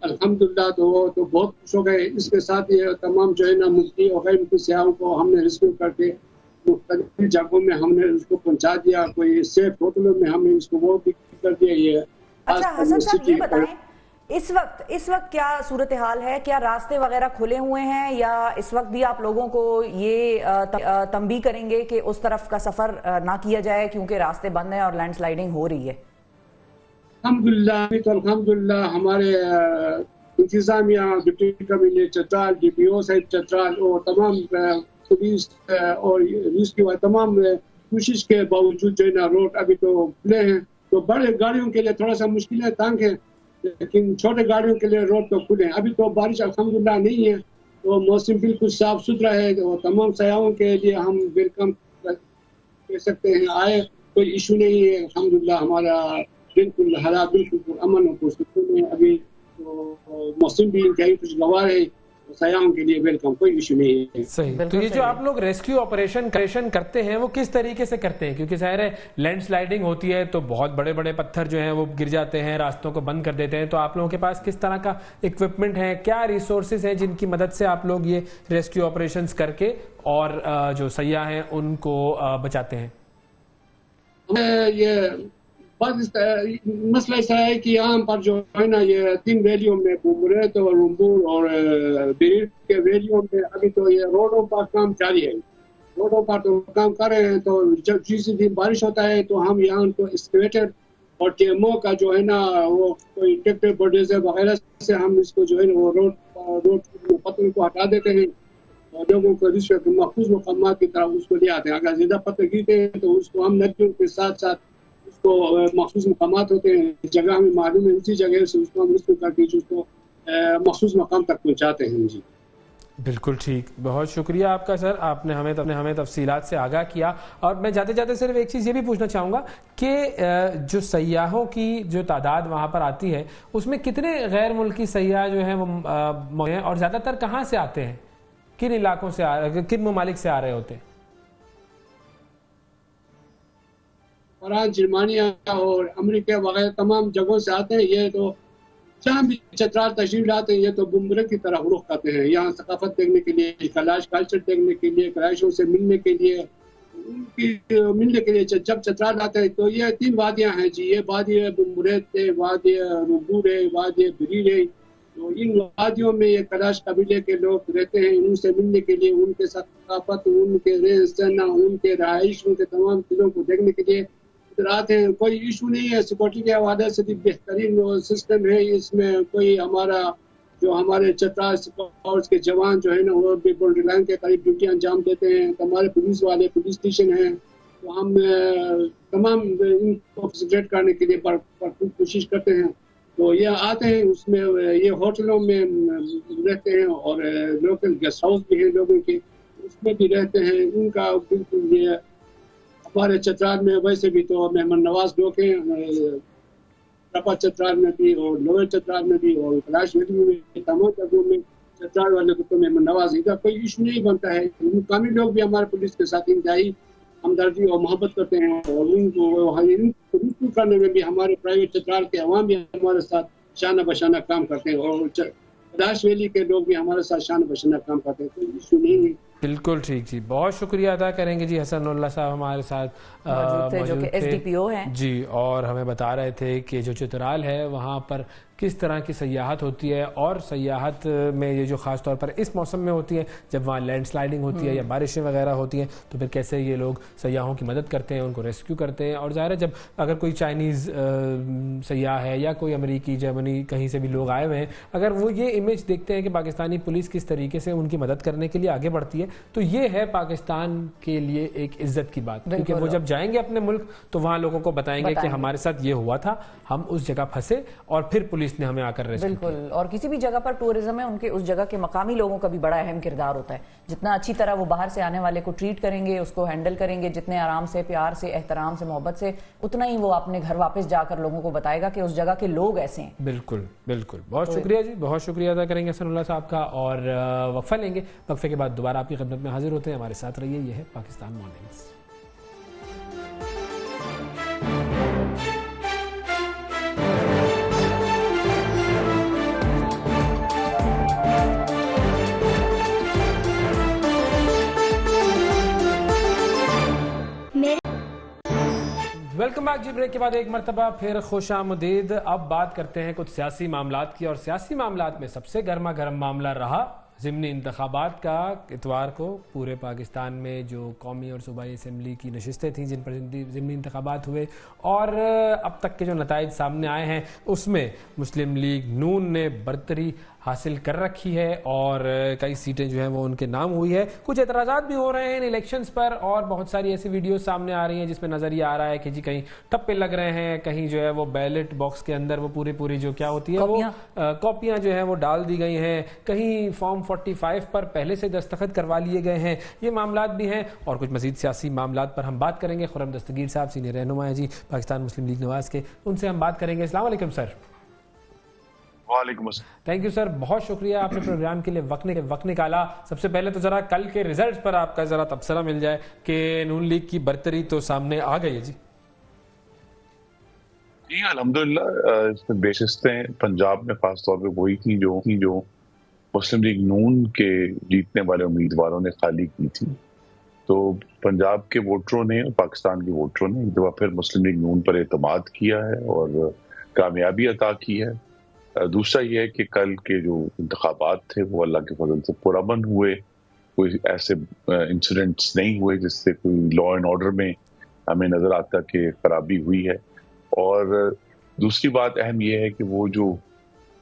अल्हम्दुलिल्लाह तो बहुत खुश हो गए। इसके साथ ये तमाम जो है ना मुल्की और गैर मुल्की सयाहों को हमने रेस्क्यू करके मुख्तलिफ जगहों में हमने उसको पहुंचा दिया, कोई सेफ होटलों में हमने उसको वो भी कर दिया। ये अच्छा हसन साहब ये बताएं इस वक्त क्या सूरत हाल है? क्या रास्ते वगैरह खुले हुए हैं, या इस वक्त भी आप लोगों को ये तंबीह करेंगे कि उस तरफ का सफर ना किया जाए क्योंकि रास्ते बंद हैं और लैंडस्लाइडिंग हो रही है? अल्हम्दुलिल्लाह हमारे इंतजामिया, deputy commissioner Chitral, DPO Sahib Chitral और तमाम पुलिस और रेस्क्यू तमाम कोशिश के बावजूद जो है ना रोड अभी तो खुले हैं। तो बड़े गाड़ियों के लिए थोड़ा सा मुश्किलें तंग है, लेकिन छोटे गाड़ियों के लिए रोड तो खुले हैं। अभी तो बारिश अल्हम्दुलिल्लाह नहीं है, तो मौसम बिल्कुल साफ सुथरा है। तो तमाम सयाहों के लिए हम वेलकम कह सकते हैं, आए, कोई इशू नहीं है। अल्हम्दुलिल्लाह हमारा बिल्कुल हालात बिल्कुल अमन और पुरसुकून है। अभी तो मौसम भी इंतहाई खुशगवार है, सयाहों के लिए वेलकम, कोई इशू नहीं है। सही। तो ये जो आप लोग रेस्क्यू ऑपरेशन करते हैं वो किस तरीके से करते हैं? क्योंकि जाहिर है लैंडस्लाइडिंग होती है तो बहुत बड़े बड़े पत्थर जो हैं वो गिर जाते हैं, रास्तों को बंद कर देते हैं। तो आप लोगों के पास किस तरह का इक्विपमेंट है, क्या रिसोर्सेज हैं जिनकी मदद से आप लोग ये रेस्क्यू ऑपरेशंस करके और जो सयाह हैं उनको बचाते हैं? ये मसला ऐसा है कि यहाँ पर जो है ना ये 3 वैलियों में बुमरेत और रुम्बूर और बिरीर के वैलियों में अभी तो ये रोडों पर काम जारी है। रोडों पर तो काम कर रहे हैं। तो जब जिस दिन बारिश होता है तो हम यहाँ तो एक्सकेवेटर और TMO का जो है ना वो कोई ट्रैक्टर बुलडोजर वगैरह से हम इसको जो है ना वो रोड पत्थर को हटा देते हैं और लोगों को महफूज मकामात की तरफ उसको ले आते हैं। अगर ज्यादा पत्थर गिरते हैं तो उसको हम नदियों के साथ साथ तो मखसूस मकामात होते हैं, जगह हमें मालूम है, उसी जगह से उसको हम रिस्क करके उसको मखसूस मकाम तक पहुंचाते हैं। जी बिल्कुल ठीक, बहुत शुक्रिया आपका सर, आपने हमें तफसीलात से आगाह किया। और मैं जाते जाते सिर्फ एक चीज़ ये भी पूछना चाहूँगा कि जो सयाहों की जो तादाद वहाँ पर आती है उसमें कितने गैर मुल्की सयाह जो हैं वो हैं और ज़्यादातर कहाँ से आते हैं, किन इलाकों से किन ममालिक से आ रहे होते हैं? फ्रांस, जर्मनिया और अमेरिका वगैरह तमाम जगहों से आते हैं। ये तो जहाँ भी चतराल तशरीफ लाते हैं ये तो बुमरे की तरफ रुख करते हैं, यहाँ सकाफत देखने के लिए, कलाश कल्चर देखने के लिए, कलाशों से मिलने के लिए, जब चतराल आते हैं। तो ये 3 वादियाँ हैं जी, ये वादी बुमरेत है, वादी रुबूर है, वादी बिरीर है। तो इन वादियों में ये कलाश कबीले के लोग रहते हैं। उनसे मिलने के लिए, उनके सकाफत, उनके रहन सहन, उनके रहाइश, उनके तमाम चीज़ों को देखने के लिए आते हैं। कोई इशू नहीं है, सिक्योरिटी के हवाले से भी बेहतरीन सिस्टम है। इसमें कोई हमारे चतराल फोर्स के जवान जो है ना वो भी बॉर्डर लाइन के करीब ड्यूटी अंजाम देते हैं। हमारे पुलिस वाले पुलिस स्टेशन हैं, तो हम तमाम इनको फैसिलिटेट करने के लिए भरपूर कोशिश करते हैं। तो ये आते हैं, उसमें ये होटलों में रहते हैं और लोकल गेस्ट हाउस भी हैं लोगों के, उसमें भी रहते हैं। उनका बिल्कुल ये हमारे चतराल में वैसे भी तो मेहमान नवाज लोग हैं, रपा चतराल में भी और लोअर चतराल में भी और कैलाश वैली में भी, तमाम जगहों में चतराल वाले को तो मेहमान नवाज इधर कोई इशू नहीं बनता है। मुकामी लोग भी हमारे पुलिस के साथ इंतहाई हमदर्दी और मोहब्बत करते हैं और उनको करने में भी हमारे प्राइवेट चतराल के अवाम भी हमारे साथ शाना बशाना काम करते हैं और कैलाश वैली के लोग भी हमारे साथ शाना बशाना काम करते हैं, कोई इशू नहीं है। बिल्कुल ठीक जी, बहुत शुक्रिया अदा करेंगे जी। हसनुल्लाह साहब हमारे साथ जो कि SDPO हैं जी, और हमें बता रहे थे कि जो चित्राल है वहाँ पर किस तरह की सयाहत होती है और सयाहत में ये जो ख़ास तौर पर इस मौसम में होती है जब वहाँ लैंडस्लाइडिंग होती है या बारिशें वगैरह होती हैं, तो फिर कैसे ये लोग सयाहों की मदद करते हैं, उनको रेस्क्यू करते हैं। और ज़ाहिर है जब अगर कोई चाइनीज़ सयाह है या कोई अमेरिकी, जर्मनी कहीं से भी लोग आए हुए हैं, अगर वो ये इमेज देखते हैं कि पाकिस्तानी पुलिस किस तरीके से उनकी मदद करने के लिए आगे बढ़ती है, तो ये है पाकिस्तान के लिए एक इज्जत की बात, क्योंकि वो जब जाएंगे अपने मुल्क तो वहाँ लोगों को बताएंगे कि हमारे साथ ये हुआ था, हम उस जगह फंसे और फिर पुलिस ने हमें आकर रेस्क्यू किया। बिल्कुल, और किसी भी जगह पर टूरिज्म है, उनके उस जगह के मकामी लोगों का भी बड़ा अहम किरदार होता है। जितना अच्छी तरह वो बाहर से आने वाले को ट्रीट करेंगे, उसको हैंडल करेंगे, जितने आराम से, प्यार से, एहतराम से, मोहब्बत से, उतना ही वो अपने घर वापस जाकर लोगों को बताएगा कि उस जगह के लोग ऐसे हैं। बिल्कुल बिल्कुल, बहुत शुक्रिया जी, बहुत शुक्रिया अदा करेंगे हसनुल्लाह साहब का। और वक्फा लेंगे, वक्फे के बाद दोबारा आपकी खिदमत में हाजिर होते हैं। हमारे साथ रहिए, यह है पाकिस्तान मॉर्निंग्स। वेलकम बैक जी। ब्रेक के बाद एक मरतबा फिर खुशामदीद। अब बात करते हैं कुछ सियासी मामलात की, और सियासी मामलात में सबसे गर्मा गर्म मामला रहा ज़िमनी इंतखाबात का। इतवार को पूरे पाकिस्तान में जो कौमी और सूबाई असम्बली की नशिस्तें थीं जिन पर ज़िमनी इंतखाबात हुए, और अब तक के जो नताइज सामने आए हैं उसमें मुस्लिम लीग नून ने बरतरी हासिल कर रखी है और कई सीटें जो हैं वो उनके नाम हुई है। कुछ एतराज़ात भी हो रहे हैं इन इलेक्शंस पर, और बहुत सारी ऐसी वीडियो सामने आ रही हैं जिसमें नज़र ये आ रहा है कि जी कहीं टप्पे लग रहे हैं, कहीं जो है वो बैलेट बॉक्स के अंदर वो पूरी जो क्या होती है वो कॉपियाँ जो हैं वो डाल दी गई हैं, कहीं फॉर्म 45 पर पहले से दस्तखत करवा लिए गए हैं। ये मामलात भी हैं और कुछ मज़ीद सियासी मामलात पर हम बात करेंगे। खुर्रम दस्तगीर साहब सीनियर रहनुमा है जी पाकिस्तान मुस्लिम लीग नवाज के, उनसे हम बात करेंगे। अस्सलाम वालेकुम सर। वालेकुम अस्सलाम। थैंक यू सर, बहुत शुक्रिया आपने प्रोग्राम के लिए वक्त निकाला। सबसे पहले तो जरा कल के रिजल्ट्स पर आपका जरा तबसरा मिल जाए कि नून लीग की बरतरी तो सामने आ गई है जी। जी अल्हम्दुलिल्लाह, इसमें बेशिस्तें पंजाब में खास तौर पे वही थी जो मुस्लिम लीग नून के जीतने वाले उम्मीदवारों ने खाली की थी। तो पंजाब के वोटरों ने, पाकिस्तान के वोटरों ने एक दफा फिर मुस्लिम लीग नून पर एतमाद किया है और कामयाबी अता की है। दूसरा ये है कि कल के जो इंतखाबात थे वो अल्लाह के फजल से पुरअमन हुए, कोई ऐसे इंसिडेंट्स नहीं हुए जिससे कोई लॉ एंड ऑर्डर में हमें नजर आता कि खराबी हुई है। और दूसरी बात अहम ये है कि वो जो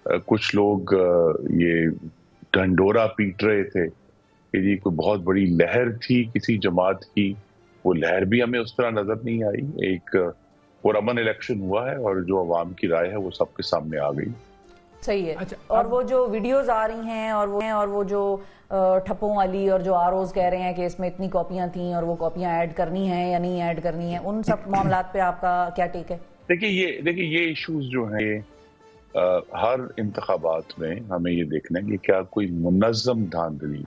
कुछ लोग ये ढंढोरा पीट रहे थे कि जी कोई बहुत बड़ी लहर थी किसी जमात की, वो लहर भी हमें उस तरह नजर नहीं आई। एक पुरअमन इलेक्शन हुआ है और जो अवाम की राय है वो सबके सामने आ गई। सही है। अच्छा, और वो जो वीडियोस आ रही हैं और वो जो ठप्पों वाली और जो आरओज कह रहे हैं कि इसमें इतनी कॉपियां थी और वो कॉपियां ऐड करनी है या नहीं ऐड करनी है, उन सब मामलात पे आपका क्या टेक है? देखिए ये इश्यूज जो हैं ये हर इंतखाबात में हमें ये देखना है कि क्या कोई मुनज़्ज़म धांधली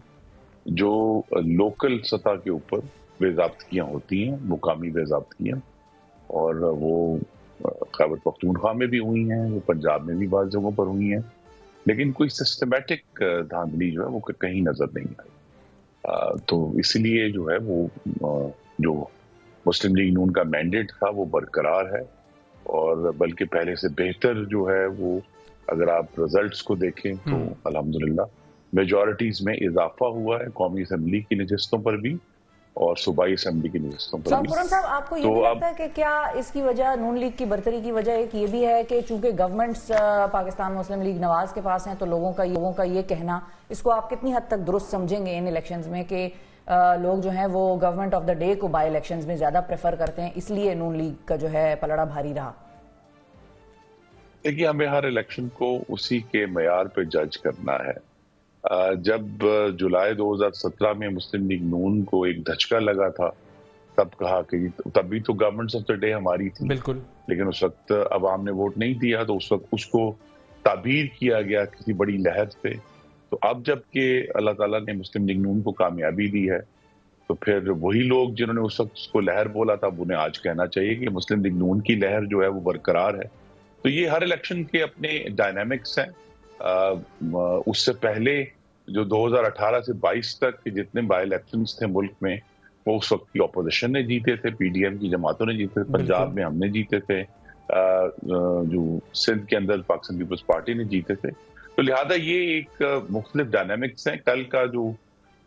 जो लोकल सतह के ऊपर बेज़ाब्तियां होती हैं, मुकामी बेज़ाब्तियां, और वो खैबर पख्तूनख्वा में भी हुई हैं, वो पंजाब में भी बाज़ जगहों पर हुई हैं, लेकिन कोई सिस्टमेटिक धांधली जो है वो कहीं नजर नहीं आई। तो इसलिए जो है वो जो मुस्लिम लीग नून का मैंडेट था वो बरकरार है, और बल्कि पहले से बेहतर जो है वो, अगर आप रिजल्ट्स को देखें तो अल्हम्दुलिल्लाह मेजॉरिटीज में इजाफा हुआ है, कौमी असम्बली की नशिस्तों पर भी और सूबाई असम्बली की नशिस्तों पर भी। खुर्रम साहब, आपको ये भी लगता है कि क्या इसकी वजह, नून लीग की बरतरी की वजह एक ये भी है कि चूंकि गवर्नमेंट्स पाकिस्तान मुस्लिम लीग नवाज के पास हैं, तो लोगों का ये कहना, इसको आप कितनी हद तक दुरुस्त समझेंगे इन इलेक्शंस में कि लोग जो हैं वो गवर्नमेंट ऑफ द डे को बाई इलेक्शंस में ज्यादा प्रेफर करते हैं, इसलिए नून लीग का जो है पलड़ा भारी रहा? देखिए, हमें हर इलेक्शन को उसी के मयार पे जज करना है। जब जुलाई 2017 में मुस्लिम लीग नून को एक धचका लगा था, तब कहा कि तब भी तो गवर्नमेंट्स ऑफ द डे हमारी थी, बिल्कुल, लेकिन उस वक्त अवाम ने वोट नहीं दिया, तो उस वक्त उसको ताबीर किया गया किसी बड़ी लहर से। तो अब जबकि अल्लाह ताला ने मुस्लिम लीग नून को कामयाबी दी है, तो फिर वही लोग जिन्होंने उस वक्त उसको लहर बोला था, उन्हें आज कहना चाहिए कि मुस्लिम लीग नून की लहर जो है वो बरकरार है। तो ये हर इलेक्शन के अपने डायनामिक्स हैं। उससे पहले जो 2018 से 22 तक के जितने बाई इलेक्शंस थे मुल्क में, वो उस वक्त की ऑपोजिशन ने जीते थे, पीडीएम की जमातों ने जीते थे, पंजाब में हमने जीते थे, जो सिंध के अंदर पाकिस्तान पीपल्स पार्टी ने जीते थे। तो लिहाजा ये एक मुख्तलिफ डायनामिक्स हैं। कल का जो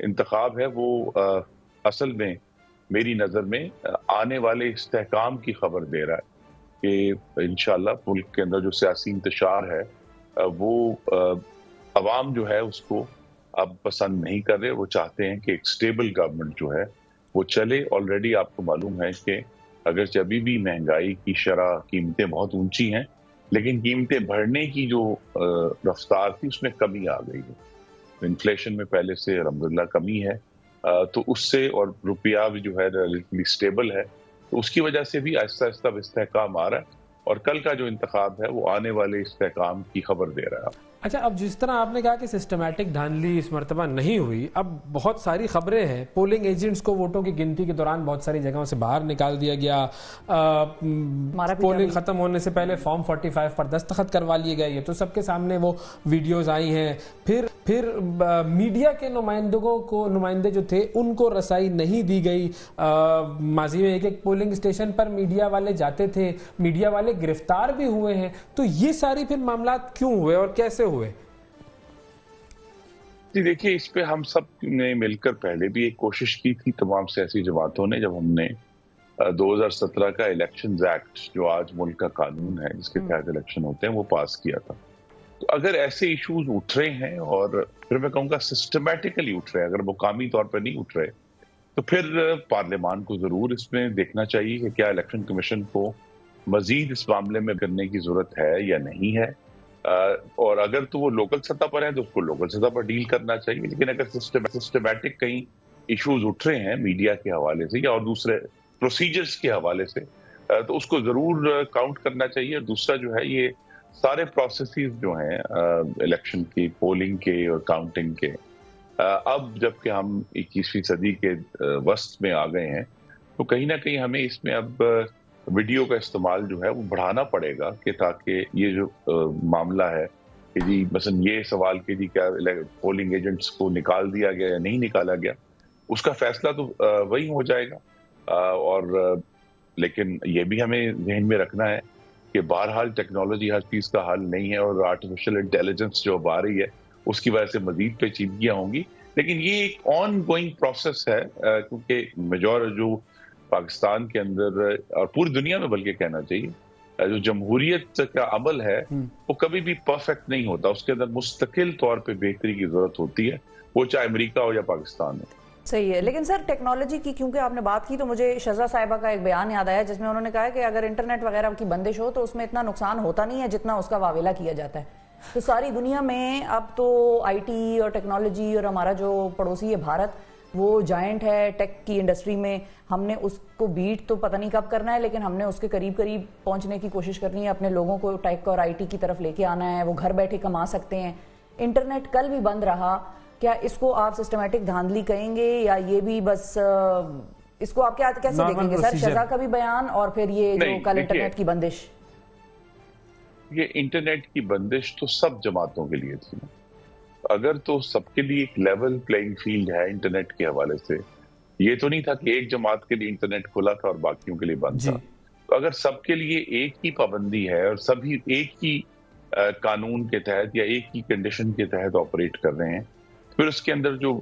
इंतखाब है वो असल में मेरी नज़र में आने वाले इस्तेहकाम की खबर दे रहा है कि इंशाअल्लाह मुल्क के अंदर जो सियासी इंतशार है वो अवाम जो है उसको अब पसंद नहीं कर रहे। वो चाहते हैं कि एक स्टेबल गवर्नमेंट जो है वो चले। ऑलरेडी आपको मालूम है कि अगर अभी भी महंगाई की शरह, कीमतें बहुत ऊंची हैं, लेकिन कीमतें बढ़ने की जो रफ्तार थी उसमें कमी आ गई है। इन्फ्लेशन में पहले से अल्हम्दुलिल्लाह कमी है, तो उससे, और रुपया भी जो है रिलेटिवली स्टेबल है, तो उसकी वजह से भी आहिस्ता आहिस्ता इस्तेहकाम आ रहा है। और कल का जो इंतखाब है वो आने वाले इस्तेहकाम की खबर दे रहा है। अच्छा, अब जिस तरह आपने कहा कि सिस्टमैटिक धांधली इस मर्तबा नहीं हुई, अब बहुत सारी खबरें हैं पोलिंग एजेंट्स को वोटों की गिनती के दौरान बहुत सारी जगहों से बाहर निकाल दिया गया, पोलिंग खत्म होने से पहले फॉर्म 45 पर दस्तखत करवा लिए गए, ये तो सबके सामने वो वीडियोस आई हैं। फिर मीडिया के नुमाइंदे जो थे उनको रसाई नहीं दी गई। माजी में एक पोलिंग स्टेशन पर मीडिया वाले जाते थे, मीडिया वाले गिरफ्तार भी हुए हैं। तो ये सारी फिर मामला क्यों हुए और कैसे हुए? जी देखिए, इस पे हम सब ने मिलकर पहले भी एक कोशिश की थी, तमाम सियासी जमातों ने, जब हमने 2017 का इलेक्शंस एक्ट, जो आज मुल्क का कानून है जिसके तहत इलेक्शन होते हैं, वो पास किया था। तो अगर ऐसे इश्यूज उठ रहे हैं और फिर मैं कहूँगा सिस्टमैटिकली उठ रहे हैं, अगर मुकामी तौर पर नहीं उठ रहे, तो फिर पार्लियामान को जरूर इसमें देखना चाहिए कि क्या इलेक्शन कमीशन को मजीद इस मामले में करने की जरूरत है या नहीं है। और अगर तो वो लोकल सतह पर है तो उसको लोकल सतह पर डील करना चाहिए। लेकिन अगर सिस्टमैटिक कहीं इश्यूज उठ रहे हैं मीडिया के हवाले से या और दूसरे प्रोसीजर्स के हवाले से, तो उसको जरूर काउंट करना चाहिए। और दूसरा जो है, ये सारे प्रोसेसेस जो हैं इलेक्शन की, पोलिंग के और काउंटिंग के, अब जबकि हम 21वीं सदी के वस्त में आ गए हैं, तो कहीं ना कहीं हमें इसमें अब वीडियो का इस्तेमाल जो है वो बढ़ाना पड़ेगा, कि ताकि ये जो मामला है कि जी मसलन ये सवाल कि जी क्या पोलिंग एजेंट्स को निकाल दिया गया या नहीं निकाला गया, उसका फैसला तो वही हो जाएगा। और लेकिन ये भी हमें ध्यान में रखना है कि बहरहाल टेक्नोलॉजी हर चीज का हल नहीं है, और आर्टिफिशियल इंटेलिजेंस जो अब आ रही है उसकी वजह से मजीद पेचीदगियां होंगी। लेकिन ये एक ऑन गोइंग प्रोसेस है, क्योंकि मेजॉर जो पाकिस्तान के अंदर और पूरी दुनिया में बल्कि कहना चाहिए, जो जमहूरियत का अमल है वो कभी भी परफेक्ट नहीं होता, उसके अंदर मुस्तकिल तौर पे बेहतरी की जरूरत होती है, वो चाहे अमेरिका हो या पाकिस्तान हो। सही है। लेकिन सर, टेक्नोलॉजी की क्योंकि आपने बात की, तो मुझे शहजा साहिबा का एक बयान याद आया जिसमें उन्होंने कहा कि अगर इंटरनेट वगैरह की बंदिश हो तो उसमें इतना नुकसान होता नहीं है जितना उसका वावेला किया जाता है। तो सारी दुनिया में अब तो आईटी और टेक्नोलॉजी, और हमारा जो पड़ोसी है भारत, वो जायंट है टेक की इंडस्ट्री में। हमने उसको बीट तो पता नहीं कब करना है, लेकिन हमने उसके करीब करीब पहुंचने की कोशिश करनी है। अपने लोगों को टेक और आईटी की तरफ लेके आना है, वो घर बैठे कमा सकते हैं। इंटरनेट कल भी बंद रहा, क्या इसको आप सिस्टमैटिक धांधली कहेंगे या ये भी बस इसको आप क्या कैसे देखेंगे सर? शहजा का भी बयान और फिर ये जो कल इंटरनेट की बंदिश। ये इंटरनेट की बंदिश तो सब जमातों के लिए थी। अगर तो सबके लिए एक लेवल प्लेइंग फील्ड है इंटरनेट के हवाले से, ये तो नहीं था कि एक जमात के लिए इंटरनेट खुला था और बाकियों के लिए बंद था। तो अगर सबके लिए एक ही पाबंदी है और सभी एक ही कानून के तहत या एक ही कंडीशन के तहत ऑपरेट कर रहे हैं, फिर उसके अंदर जो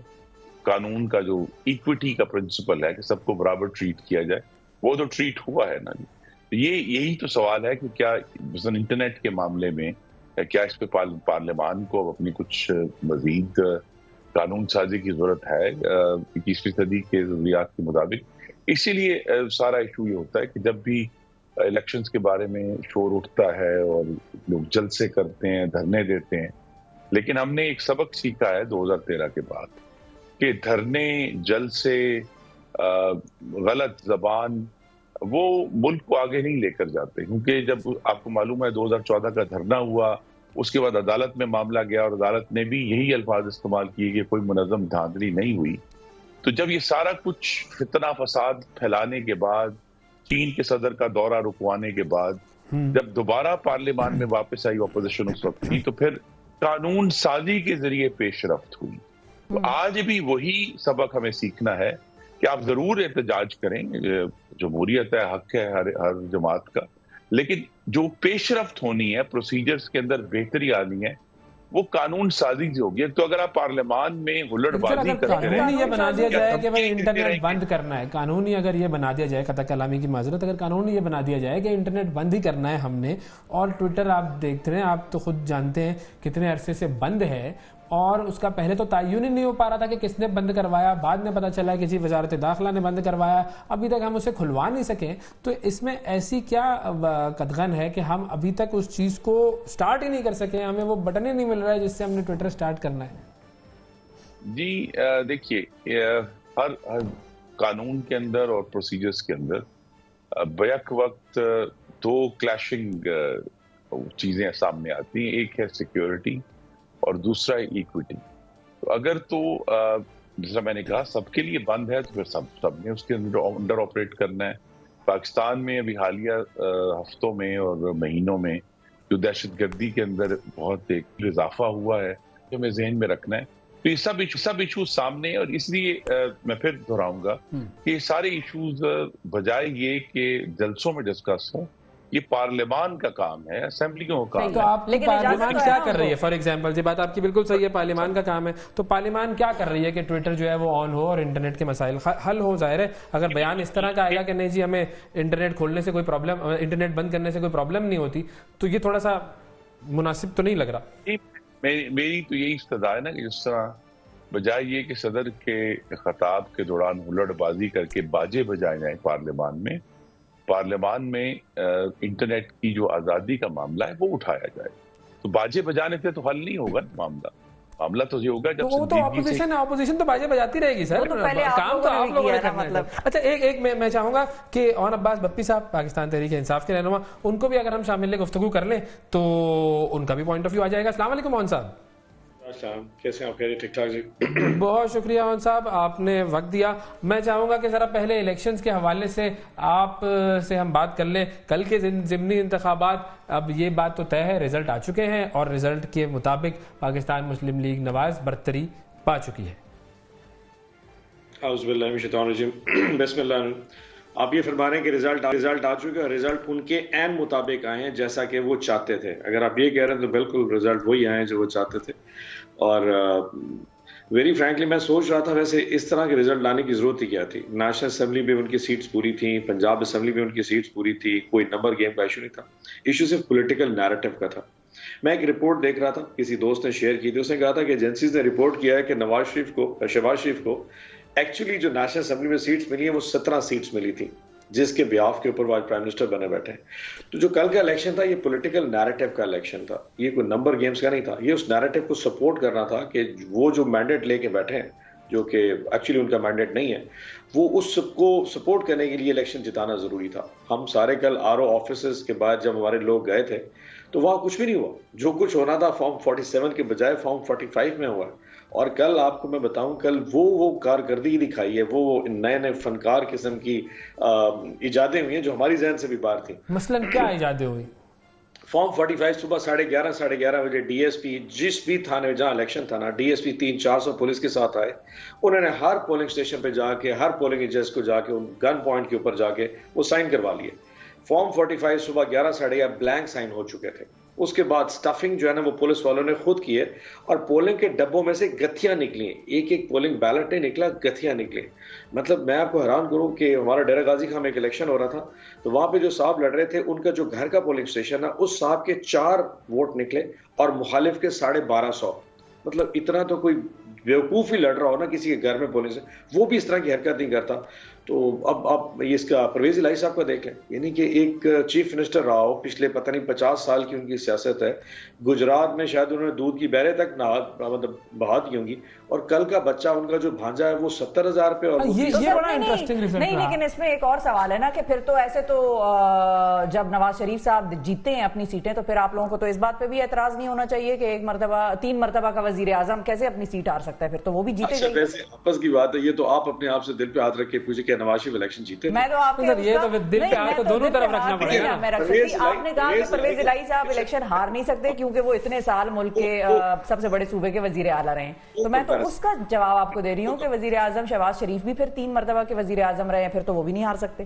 कानून का जो इक्विटी का प्रिंसिपल है कि सबको बराबर ट्रीट किया जाए, वो तो ट्रीट हुआ है ना जी। यही तो सवाल है कि क्या इंटरनेट के मामले में क्या इस पे पार्लियामान को अपनी कुछ मजीद कानून साजी की जरूरत है 21वीं सदी के जरूरियात के मुताबिक। इसीलिए सारा इशू ये होता है कि जब भी इलेक्शंस के बारे में शोर उठता है और लोग जलसे करते हैं, धरने देते हैं, लेकिन हमने एक सबक सीखा है 2013 के बाद कि धरने, जलसे, गलत जबान वो मुल्क को आगे नहीं लेकर जाते। क्योंकि जब आपको मालूम है 2014 का धरना हुआ, उसके बाद अदालत में मामला गया और अदालत ने भी यही अल्फाज इस्तेमाल किए कि कोई मुनज़्ज़म धांधली नहीं हुई। तो जब ये सारा कुछ फितना फसाद फैलाने के बाद, चीन के सदर का दौरा रुकवाने के बाद, जब दोबारा पार्लियामान में वापस आई अपोजिशन उस वक्त की, तो फिर कानून साजी के जरिए पेशरफ्त हुई। तो आज भी वही सबक हमें सीखना है कि आप जरूर एहतजाज करें, जमहूरियत है, हक है हर जमात का, लेकिन जो पेशरफ्त होनी है, प्रोसीजर्स के अंदर बेहतरी आनी है, वो कानून साजी से होगी। तो अगर आप पार्लियामान में हुल्लड़बाजी करते रहे, ये बना दिया जाए कि भाई इंटरनेट बंद करना है, कानूनी अगर ये बना दिया जाए, कता कलामी की माजरत, अगर कानूनी ये बना दिया जाए कि इंटरनेट बंद ही करना है हमने, और ट्विटर आप देखते हैं, आप तो खुद जानते हैं कितने अरसे से बंद है, और उसका पहले तो तयन ही नहीं हो पा रहा था कि किसने बंद करवाया, बाद में पता चला कि जी वजारत दाखिला ने बंद करवाया, अभी तक हम उसे खुलवा नहीं सके। तो इसमें ऐसी क्या कदगन है कि हम अभी तक उस चीज को स्टार्ट ही नहीं कर सके, हमें वो बटन ही नहीं मिल रहा है जिससे हमने ट्विटर स्टार्ट करना है? जी देखिए, हर कानून के अंदर और प्रोसीजर्स के अंदर बैक वक्त दो क्लैशिंग चीजें सामने आती हैं। एक है सिक्योरिटी और दूसरा है इक्विटी। तो अगर तो जैसा मैंने कहा सबके लिए बंद है तो फिर सबने उसके अंडर ऑपरेट करना है। पाकिस्तान में अभी हालिया हफ्तों में और महीनों में जो दहशतगर्दी के अंदर बहुत एक इजाफा हुआ है जो हमें जहन में रखना है। तो ये सब इशूज सामने है और इसलिए मैं फिर दोहराऊंगा कि ये सारे इशूज बजाय ये कि जलसों में डिस्कस हो, ये पार्लियामान का काम है, असेंबली का काम तो है। आप पार्लियामान क्या कर रही है? फॉर एग्जांपल, ये बात आपकी बिल्कुल सही है, पार्लियामान का काम है। तो पार्लियामान क्या कर रही है कि ट्विटर जो है वो ऑन हो और इंटरनेट के मसाइल हल हो? जाहिर है अगर बयान इस तरह का आएगा कि नहीं जी हमें इंटरनेट खोलने से कोई प्रॉब्लम, इंटरनेट बंद करने से कोई प्रॉब्लम नहीं होती, तो ये थोड़ा सा मुनासिब तो नहीं लग रहा। मेरी तो यही इस्तदा है ना कि जिस तरह बजाय ये कि सदर के खिताब के दौरान हुल्लड़बाजी करके बाजे बजाए जाए पार्लियामान में इंटरनेट की जो आज़ादी का मामला है वो उठाया जाए। तो बाजे बजाने से तो हल नहीं होगा मामला तो ये होगा जब तो ऑपोजिशन है, ऑपोजिशन तो बाजे बजाती रहेगी सर, काम तो आप लोगों ने करना है। अच्छा एक मैं चाहूंगा कि ओन अब्बास बप्पी साहब पाकिस्तान तहरीक इंसाफ के रहनुमा, उनको भी अगर हम शामिल गुफ्तगू कर लें तो उनका भी पॉइंट ऑफ व्यू आ जाएगा। अस्सलाम वालेकुम ओन साहब। कैसे आप? ठीक ठाक जी। बहुत शुक्रिया ओन साहब, आपने वक्त दिया। मैं चाहूंगा कि जरा पहले इलेक्शंस के हवाले से आप से हम बात कर लें। कल के ज़िमनी इंतखाबात, अब ये बात तो तय है, रिजल्ट आ चुके हैं और रिजल्ट के मुताबिक पाकिस्तान मुस्लिम लीग नवाज बरतरी पा चुकी है। बिस्मिल्लाह। आप ये फरमा रहे हैं कि रिजल्ट आ चुके हैं, रिजल्ट उनके ऐन मुताबिक आए हैं जैसा कि वो चाहते थे। अगर आप ये कह रहे हैं तो बिल्कुल रिजल्ट वही आए हैं जो वो चाहते थे। और वेरी फ्रैंकली मैं सोच रहा था वैसे इस तरह के रिजल्ट लाने की जरूरत ही क्या थी। नेशनल असेंबली में उनकी सीट्स पूरी थी, पंजाब असेंबली में उनकी सीट्स पूरी थी, कोई नंबर गेम का इशू नहीं था। इशू सिर्फ पॉलिटिकल नैरेटिव का था। मैं एक रिपोर्ट देख रहा था, किसी दोस्त ने शेयर की थी, उसने कहा था कि एजेंसीज ने रिपोर्ट किया है कि शहबाज शरीफ को एक्चुअली जो नेशनल असेंबली में सीट्स मिली है वो 17 सीट्स मिली थी, जिसके बिहाफ के ऊपर वो आज प्राइम मिनिस्टर बने बैठे हैं। तो जो कल का इलेक्शन था ये पॉलिटिकल नैरेटिव का इलेक्शन था, ये कोई नंबर गेम्स का नहीं था। ये उस नैरेटिव को सपोर्ट करना था कि वो जो मैंडेट लेके बैठे हैं, जो कि एक्चुअली उनका मैंडेट नहीं है, वो उसको सपोर्ट करने के लिए इलेक्शन जिताना जरूरी था। हम सारे कल आरओ ऑफिस के बाद जब हमारे लोग गए थे तो वहां कुछ भी नहीं हुआ। जो कुछ होना था फॉर्म 47 के बजाय फॉर्म 45 में हुआ। और कल आपको मैं बताऊं, कल वो कारकर्दगी दिखाई है, वो नए फनकार किस्म की इजादें हुई हैं जो हमारी जहन से भी बाहर थी। मसलन क्या इजादें हुई? फॉर्म 45 सुबह 11:30 बजे डीएसपी जिस भी थाने जहां इलेक्शन था ना, डीएसपी 300-400 पुलिस के साथ आए। उन्होंने हर पोलिंग स्टेशन पे जाके, हर पोलिंग एजेंट को जाके, गन पॉइंट के ऊपर जाके वो साइन करवा लिए। फॉर्म 45 सुबह 11:30 ब्लैंक साइन हो चुके थे। उसके बाद स्टफिंग जो है ना वो पुलिस वालों ने खुद की है और पोलिंग के डब्बों में से गथियां निकली। एक पोलिंग बैलेट नहीं निकला, गथियां निकली। मतलब मैं आपको हैरान करूं कि हमारा डेरा गाजी खां में एक इलेक्शन हो रहा था, तो वहां पे जो साहब लड़ रहे थे उनका जो घर का पोलिंग स्टेशन है उस साहब के 4 वोट निकले और मुखालिफ के 1250। मतलब इतना तो कोई बेवकूफ ही लड़ रहा हो ना किसी के घर में पोलिंग से, वो भी इस तरह की हरकत नहीं करता। तो अब इसका परवेज इलाही साहब का देख लें, यानी कि एक चीफ मिनिस्टर रहा हो, पिछले पता नहीं 50 साल की उनकी सियासत है। गुजरात में शायद उन्होंने दूध की बहरें तक मतलब बहा दी होंगी। और कल का बच्चा उनका जो भांजा है वो 70,000 रुपए। और ये बड़ा इंटरेस्टिंग रिजल्ट नहीं, लेकिन इसमें एक और सवाल है ना कि फिर तो ऐसे तो जब नवाज शरीफ साहब जीतते हैं अपनी सीटें तो फिर आप लोगों को तो इस बात पे भी एतराज नहीं होना चाहिए कि 3 मरतबा का वजीर आजम कैसे अपनी सीट हार सकता है? फिर तो वो भी जीते गए। वैसे आपस की बात है, ये तो आप अपने आप से दिल पे हाथ रख के पूछे कि नवाज शरीफ इलेक्शन जीते। मैं तो आपके ये तो दिल पे हाथ तो दोनों तरफ रखना पड़ेगा। मैं रख सकती। आपने कहा कि परवेज इलाही साहब इलेक्शन हार नहीं सकते क्योंकि वो इतने साल मुल्क के सबसे बड़े सूबे के वजीर आला रहे हैं। तो मैं तो उसका जवाब आपको दे रही हूँ कि वजीर आजम शहबाज शरीफ भी फिर 3 मरतबा के वजीर आजम रहे हैं, फिर तो वो भी नहीं हार सकते।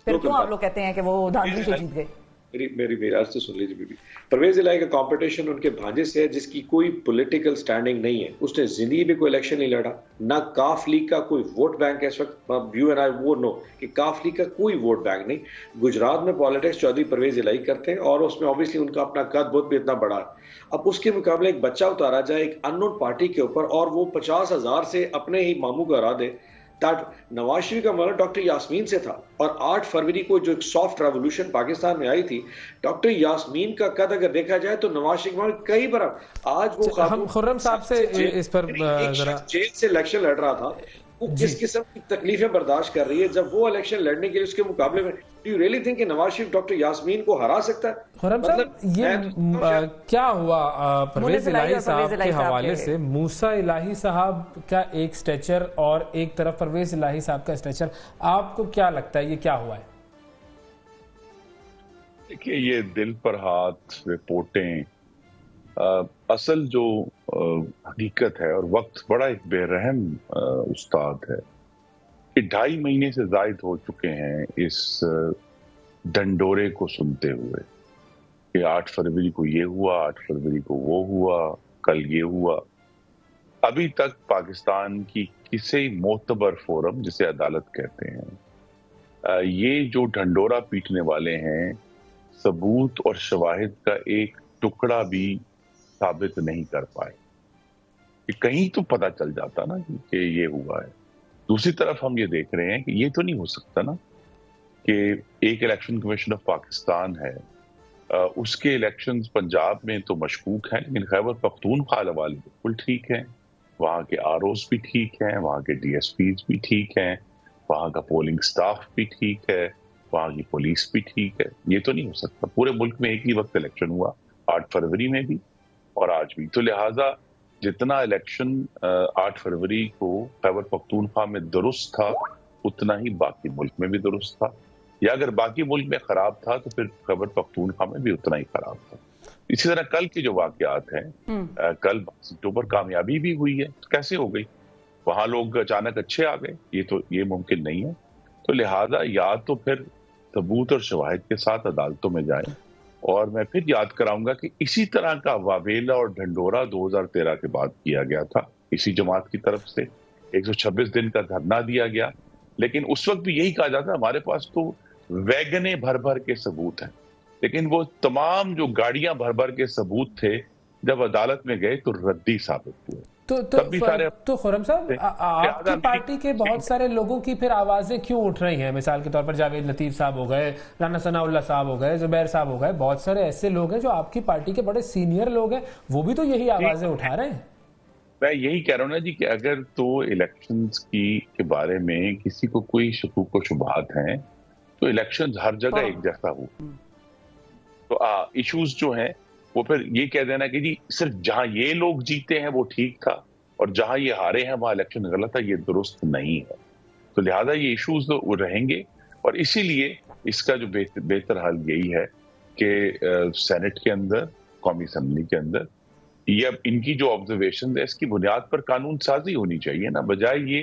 फिर क्यों आप लोग कहते हैं कि वो धांधली से जीत गए? मेरी अर्ज तो सुन लीजिए बीबी। परवेज इलाही का कंपटीशन उनके भांजे से है जिसकी कोई पॉलिटिकल स्टैंडिंग नहीं है। उसने जिंदगी में कोई इलेक्शन नहीं लड़ा, ना काफ लीग का कोई वोट बैंक है। इस वक्त यू एंड आई वो नो कि काफ लीग का कोई वोट बैंक नहीं। गुजरात में पॉलिटिक्स चौधरी परवेज इलाही करते हैं और उसमें ऑब्वियसली उनका अपना कद बहुत भी इतना बड़ा है। अब उसके मुकाबले एक बच्चा उतारा जाए एक अननोन पार्टी के ऊपर और वो 50,000 से अपने ही मामू को हरा दे। नवाज शरीफ का मतलब डॉक्टर यास्मीन से था। और 8 फरवरी को जो एक सॉफ्ट रेवोल्यूशन पाकिस्तान में आई थी, डॉक्टर यास्मीन का कद अगर देखा जाए तो नवाज शरीफ कई बार आज वो हम खुर्रम साहब से इस पर जरा जेल से इलेक्शन लड़ रहा था, वो किस किस्म की तकलीफें बर्दाश्त कर रही है, जब वो इलेक्शन लड़ने के लिए उसके मुकाबले में डू यू रियली थिंक कि नवाज शरीफ डॉक्टर यास्मीन को हरा सकता है? खुर्रम साहब, ये क्या हुआ परवेज इलाही साहब के हवाले से? मूसा इलाही साहब का एक स्ट्रेचर और एक तरफ परवेज इलाही साहब का स्ट्रेचर, आपको क्या लगता है ये क्या हुआ है? देखिए, ये दिल पर हाथ रिपोर्टें असल जो हकीकत है, और वक्त बड़ा एक बेरहम उस्ताद है कि 2.5 महीने से जायद हो चुके हैं इस डंडोरे को सुनते हुए कि 8 फरवरी को ये हुआ, 8 फरवरी को वो हुआ, कल ये हुआ। अभी तक पाकिस्तान की किसी मोतबर फोरम, जिसे अदालत कहते हैं, ये जो ढंडोरा पीटने वाले हैं, सबूत और शवाहिद का एक टुकड़ा भी साबित नहीं कर पाए कि कहीं तो पता चल जाता ना कि ये हुआ है। दूसरी तरफ हम ये देख रहे हैं कि ये तो नहीं हो सकता ना कि एक इलेक्शन कमीशन ऑफ पाकिस्तान है, उसके इलेक्शंस पंजाब में तो मशकूक हैं, लेकिन खैबर पख्तूनख्वा वाले बिल्कुल ठीक हैं, वहाँ के आरओस भी ठीक हैं, वहाँ के डीएसपीज भी ठीक हैं, वहाँ का पोलिंग स्टाफ भी ठीक है, वहाँ की पुलिस भी ठीक है। ये तो नहीं हो सकता। पूरे मुल्क में एक ही वक्त इलेक्शन हुआ, 8 फरवरी में भी और आज भी। तो लिहाजा जितना इलेक्शन 8 फरवरी को खैबर पख्तूनख्वा में दुरुस्त था, उतना ही बाकी मुल्क में भी दुरुस्त था, या अगर बाकी मुल्क में खराब था तो फिर खैबर पख्तूनख्वा में भी उतना ही खराब था। इसी तरह कल के जो वाकयात हैं, कल 22 सीटों पर कामयाबी भी हुई है, कैसे हो गई? वहां लोग अचानक अच्छे आ गए, ये मुमकिन नहीं है। तो लिहाजा या तो फिर सबूत और शवाहिद के साथ अदालतों में जाएं, और मैं फिर याद कराऊंगा कि इसी तरह का वावेला और ढंडोरा 2013 के बाद किया गया था इसी जमात की तरफ से। 126 दिन का धरना दिया गया, लेकिन उस वक्त भी यही कहा जाता हमारे पास तो वैगने भर भर के सबूत हैं, लेकिन वो तमाम जो गाड़ियां भर भर के सबूत थे जब अदालत में गए तो रद्दी साबित हुए। तो खुर्रम साहब, आपकी पार्टी के बहुत सारे लोगों की फिर आवाजें क्यों उठ रही हैं? मिसाल के तौर पर जावेद लतीफ साहब हो गए, राना सनाउल्लाह साहब हो गए, जुबैर साहब हो गए, बहुत सारे ऐसे लोग हैं जो आपकी पार्टी के बड़े सीनियर लोग हैं, वो भी तो यही आवाजें उठा रहे हैं। मैं यही कह रहा हूँ ना जी कि अगर तो इलेक्शंस के बारे में किसी को कोई शकूक व शुबहात हैं तो इलेक्शंस हर जगह एक जैसा हो, तो इश्यूज जो हैं वो फिर ये कह देना कि जी सिर्फ जहां ये लोग जीते हैं वो ठीक था और जहां ये हारे हैं वहां इलेक्शन गलत था, ये दुरुस्त नहीं है। तो लिहाजा ये इश्यूज तो रहेंगे, और इसीलिए इसका जो बेहतर हल यही है कि सेनेट के अंदर, कौमी असम्बली के अंदर, ये इनकी जो ऑब्जर्वेशन है इसकी बुनियाद पर कानून साजी होनी चाहिए ना, बजाय ये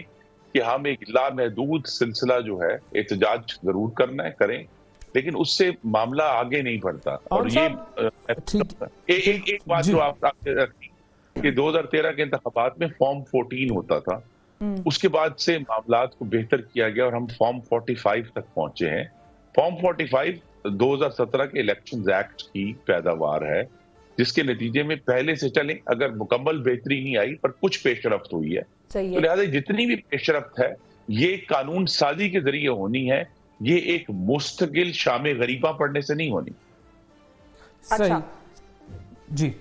कि हम एक लामहदूद सिलसिला जो है एहतजाज जरूर करना है, करें, लेकिन उससे मामला आगे नहीं बढ़ता। और ये एक बात जो आपने रखी कि 2013 के इंतखाबात में फॉर्म 14 होता था, उसके बाद से मामलात को बेहतर किया गया और हम फॉर्म 45 तक पहुंचे हैं। फॉर्म 45 2017 के इलेक्शंस एक्ट की पैदावार है, जिसके नतीजे में पहले से चले अगर मुकम्मल बेहतरी नहीं आई पर कुछ पेशरफ्त हुई है। तो लिहाजा जितनी भी पेशरफ्त है ये कानून साजी के जरिए होनी है, ये एक मुस्तकिल शामे गरीबा पढ़ने से नहीं होनी। अच्छा जी,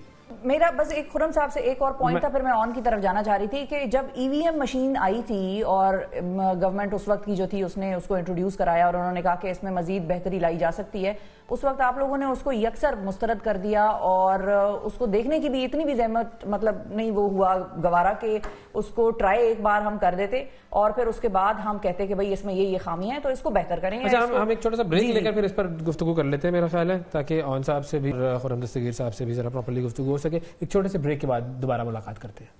मेरा बस एक खुर्रम साहब से एक और पॉइंट था, फिर मैं ऑन की तरफ जाना चाह रही थी कि जब ईवीएम मशीन आई थी और गवर्नमेंट उस वक्त की जो थी उसने उसको इंट्रोड्यूस कराया और उन्होंने कहा कि इसमें मजीद बेहतरी लाई जा सकती है, उस वक्त आप लोगों ने उसको यकसर मुस्तरद कर दिया और उसको देखने की भी इतनी भी जहमत मतलब नहीं वो हुआ गवारा कि उसको ट्राई एक बार हम कर देते और फिर उसके बाद हम कहते कि भाई इसमें ये खामियां हैं तो इसको बेहतर करेंगे। अच्छा, हम एक छोटा सा ब्रेक लेकर फिर इस पर गुफ्तगू कर लेते हैं मेरा ख्याल है, ताकि ऑन साहब से भी, खुर्रम दस्तगीर साहब से भी जरा प्रॉपर्ली गुफ्तगू हो सके। एक छोटे से ब्रेक के बाद दोबारा मुलाकात करते हैं।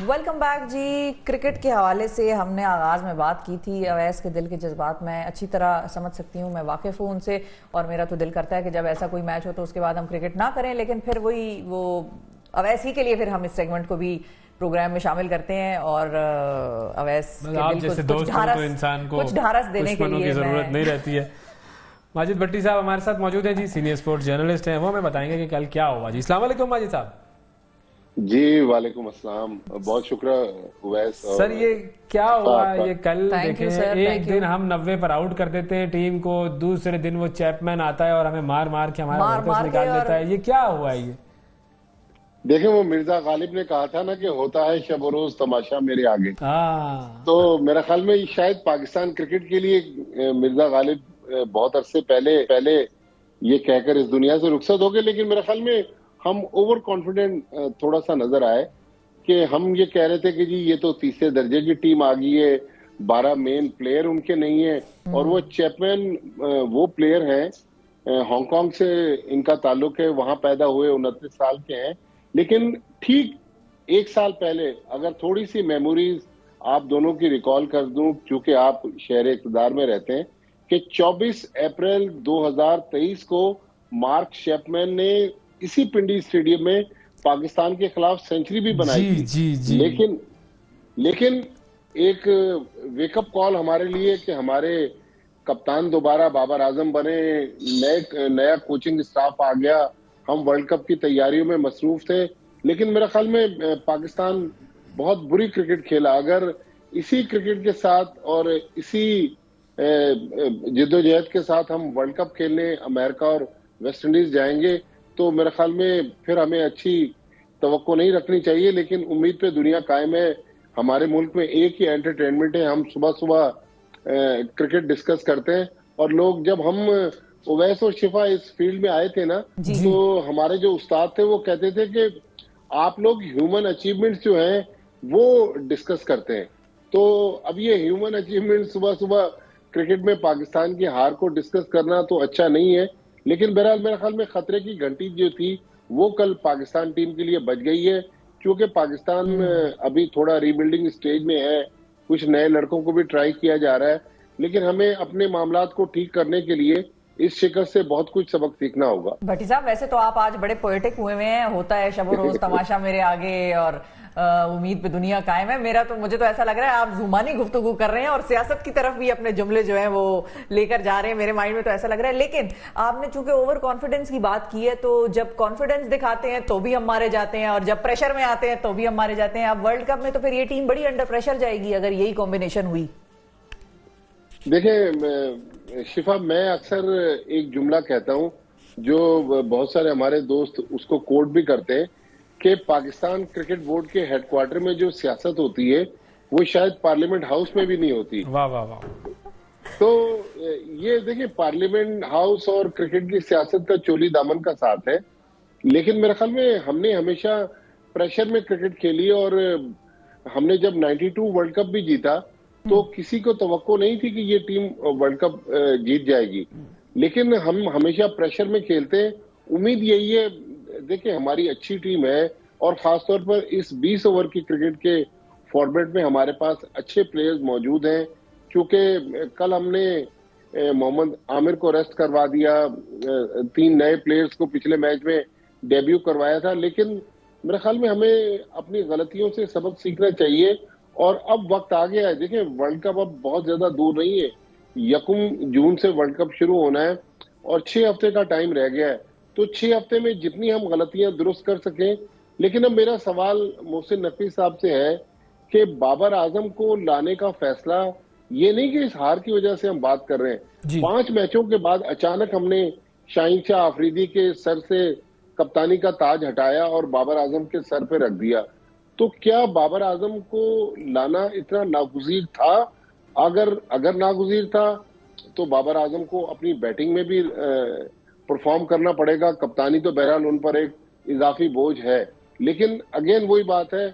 वेलकम बैक जी। क्रिकेट के हवाले से हमने आगाज में बात की थी, अवैस के दिल के जज्बात मैं अच्छी तरह समझ सकती हूँ, मैं वाकिफ हूँ उनसे, और मेरा तो दिल करता है कि जब ऐसा कोई मैच हो तो उसके बाद हम क्रिकेट ना करें, लेकिन फिर वही वो अवैस ही के लिए फिर हम इस सेगमेंट को भी प्रोग्राम में शामिल करते हैं और अवैस के दिल को कुछ ढारस देने के लिए जरूरत नहीं रहती है। माजिद भट्टी साहब हमारे साथ मौजूद हैं जी, सीनियर स्पोर्ट्स जर्नलिस्ट हैं, वो हमें बताएंगे कि कल क्या हुआ जी। अस्सलाम वालेकुम माजिद साहब। जी वालेकुम अस्सलाम, बहुत शुक्रिया उवैस। सर ये क्या हुआ ये कल? देखें एक दिन हम 90 पर आउट कर देते हैं टीम को, दूसरे दिन वो चैपमैन आता है और हमें मार मार के हमारा वर्कर्स निकाल देता है, ये क्या हुआ? ये देखें वो मिर्जा गालिब ने कहा था ना कि होता है शब रोज तमाशा मेरे आगे। तो मेरा ख्याल में शायद पाकिस्तान क्रिकेट के लिए मिर्जा गालिब बहुत अरसे पहले ये कहकर इस दुनिया से रुखसत हो गए, लेकिन मेरे ख्याल में हम ओवर कॉन्फिडेंट थोड़ा सा नजर आए कि हम ये कह रहे थे कि जी ये तो तीसरे दर्जे की टीम आ गई है, 12 मेन प्लेयर उनके नहीं है और वो चैपमैन वो प्लेयर हैं हांगकांग से इनका ताल्लुक है, वहां पैदा हुए, 29 साल के हैं। लेकिन ठीक एक साल पहले अगर थोड़ी सी मेमोरीज आप दोनों की रिकॉल कर दूं, क्योंकि आप शहर इक़्तिदार में रहते हैं, कि 24 अप्रैल 2023 को मार्क चैपमैन ने इसी पिंडी स्टेडियम में पाकिस्तान के खिलाफ सेंचुरी भी बनाई थी। जी। लेकिन एक वेकअप कॉल हमारे लिए कि हमारे कप्तान दोबारा बाबर आजम बने, नया कोचिंग स्टाफ आ गया, हम वर्ल्ड कप की तैयारियों में मसरूफ थे। लेकिन मेरे ख्याल में पाकिस्तान बहुत बुरी क्रिकेट खेला। अगर इसी क्रिकेट के साथ और इसी जिद्दोजहद के साथ हम वर्ल्ड कप खेलने अमेरिका और वेस्ट इंडीज जाएंगे तो मेरे ख्याल में फिर हमें अच्छी तवक्को नहीं रखनी चाहिए। लेकिन उम्मीद पे दुनिया कायम है। हमारे मुल्क में एक ही एंटरटेनमेंट है, हम सुबह सुबह क्रिकेट डिस्कस करते हैं और लोग, जब हम उवैस और शिफा इस फील्ड में आए थे ना, तो हमारे जो उस्ताद थे वो कहते थे कि आप लोग ह्यूमन अचीवमेंट्स जो हैं वो डिस्कस करते हैं। तो अब ये ह्यूमन अचीवमेंट सुबह सुबह क्रिकेट में पाकिस्तान की हार को डिस्कस करना तो अच्छा नहीं है। लेकिन बहरहाल मेरे ख्याल में खतरे की घंटी जो थी वो कल पाकिस्तान टीम के लिए बच गई है, क्योंकि पाकिस्तान अभी थोड़ा रीबिल्डिंग स्टेज में है, कुछ नए लड़कों को भी ट्राई किया जा रहा है। लेकिन हमें अपने मामलात को ठीक करने के लिए इस शिकस्त से बहुत कुछ सबक सीखना होगा। भट्टी साहब वैसे तो आप आज बड़े पोएटिक हुए हैं, होता है शब रोज तमाशा मेरे आगे और उम्मीद पे दुनिया कायम है। मुझे तो ऐसा लग रहा है आप जुबानी गुफ्तगू कर रहे हैं और सियासत की तरफ भी अपने जुमले जो हैं वो लेकर जा रहे हैं, मेरे माइंड में तो ऐसा लग रहा है। लेकिन आपने चूंकि ओवर कॉन्फिडेंस की बात की है, तो जब कॉन्फिडेंस दिखाते हैं तो भी हम मारे जाते हैं और जब प्रेशर में आते हैं तो भी हम मारे जाते हैं। अब वर्ल्ड कप में तो फिर ये टीम बड़ी अंडर प्रेशर जाएगी अगर यही कॉम्बिनेशन हुई। देखिए शिफा, मैं अक्सर एक जुमला कहता हूं जो बहुत सारे हमारे दोस्त उसको कोट भी करते हैं कि पाकिस्तान क्रिकेट बोर्ड के हेडक्वार्टर में जो सियासत होती है वो शायद पार्लियामेंट हाउस में भी नहीं होती। वाह वाह वाह। तो ये देखिए, पार्लियामेंट हाउस और क्रिकेट की सियासत का चोली दामन का साथ है। लेकिन मेरे ख्याल में हमने हमेशा प्रेशर में क्रिकेट खेली और हमने जब 92 वर्ल्ड कप भी जीता तो किसी को तवक्को नहीं थी कि ये टीम वर्ल्ड कप जीत जाएगी। लेकिन हम हमेशा प्रेशर में खेलते हैं। उम्मीद यही है, देखिए हमारी अच्छी टीम है और खासतौर पर इस 20 ओवर की क्रिकेट के फॉर्मेट में हमारे पास अच्छे प्लेयर्स मौजूद हैं। क्योंकि कल हमने मोहम्मद आमिर को रेस्ट करवा दिया, 3 नए प्लेयर्स को पिछले मैच में डेब्यू करवाया था। लेकिन मेरे ख्याल में हमें अपनी गलतियों से सबक सीखना चाहिए और अब वक्त आ गया है। देखिए वर्ल्ड कप अब बहुत ज्यादा दूर नहीं है, 1 जून से वर्ल्ड कप शुरू होना है और 6 हफ्ते का टाइम रह गया है। तो 6 हफ्ते में जितनी हम गलतियां दुरुस्त कर सकें। लेकिन अब मेरा सवाल मोहसिन नकवी साहब से है कि बाबर आजम को लाने का फैसला, ये नहीं कि इस हार की वजह से हम बात कर रहे हैं, 5 मैचों के बाद अचानक हमने शाहीन शाह अफरीदी के सर से कप्तानी का ताज हटाया और बाबर आजम के सर पे रख दिया। तो क्या बाबर आजम को लाना इतना नागुज़ीर था? अगर नागुज़ीर था तो बाबर आजम को अपनी बैटिंग में भी परफॉर्म करना पड़ेगा। कप्तानी तो बहरहाल उन पर एक इजाफी बोझ है। लेकिन अगेन वही बात है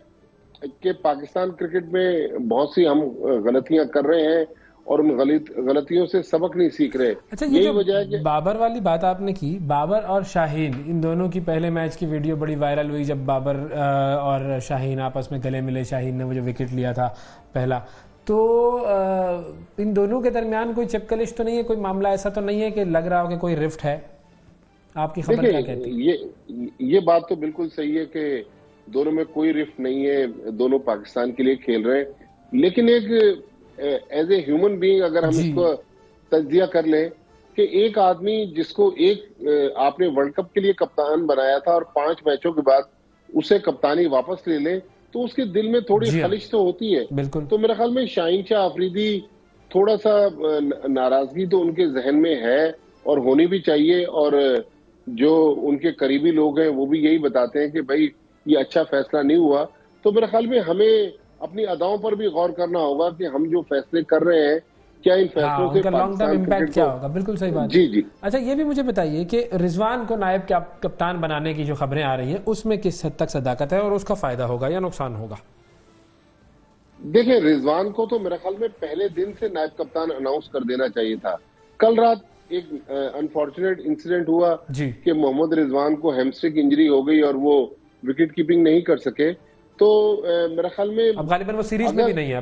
कि पाकिस्तान क्रिकेट में बहुत सी हम गलतियां कर रहे हैं और उन गलतियों से सबक नहीं सीख रहे। अच्छा, यही वजह है कि बाबर वाली बात आपने की, बाबर और शाहीन इन दोनों की पहले मैच की वीडियो बड़ी वायरल हुई जब बाबर और शाहीन आपस में गले मिले। शाहीन ने वो जो विकेट लिया था पहला, तो इन दोनों के दरमियान कोई चिपकलिश तो नहीं है, कोई मामला ऐसा तो नहीं है कि लग रहा हो कि कोई रिफ्ट है? आपकी खबर क्या कहती है? ये बात तो बिल्कुल सही है कि दोनों में कोई रिफ्ट नहीं है, दोनों पाकिस्तान के लिए खेल रहे हैं, लेकिन एक एज ए ह्यूमन बीइंग अगर हम इसको तज्जिया कर लें कि एक आदमी जिसको आपने वर्ल्ड कप के लिए कप्तान बनाया था और 5 मैचों के बाद उसे कप्तानी वापस ले ले, तो उसके दिल में थोड़ी खलिश तो होती है। बिल्कुल। तो मेरे ख्याल में शाहीन शाह अफरीदी थोड़ा सा नाराजगी तो उनके जहन में है और होनी भी चाहिए, और जो उनके करीबी लोग हैं वो भी यही बताते हैं कि भाई ये अच्छा फैसला नहीं हुआ। तो मेरे ख्याल में हमें अपनी अदाओं पर भी गौर करना होगा कि हम जो फैसले कर रहे हैं क्या इन फैसलों से लॉन्ग टर्म इम्पैक्ट क्या होगा। बिल्कुल सही बात। जी। अच्छा, ये भी मुझे बताइए कि रिजवान को नायब कप्तान बनाने की जो खबरें आ रही हैं उसमें किस हद तक सदाकत है और उसका फायदा होगा या नुकसान होगा? देखिए, रिजवान को तो मेरे ख्याल में पहले दिन से नायब कप्तान अनाउंस कर देना चाहिए था। कल रात एक अनफॉर्चुनेट इंसिडेंट हुआ कि मोहम्मद रिजवान को हैमस्ट्रिंग इंजरी हो गई और वो विकेट कीपिंग नहीं कर सके। तो मेरे ख्याल में अब गालिबन वो सीरीज में भी नहीं है।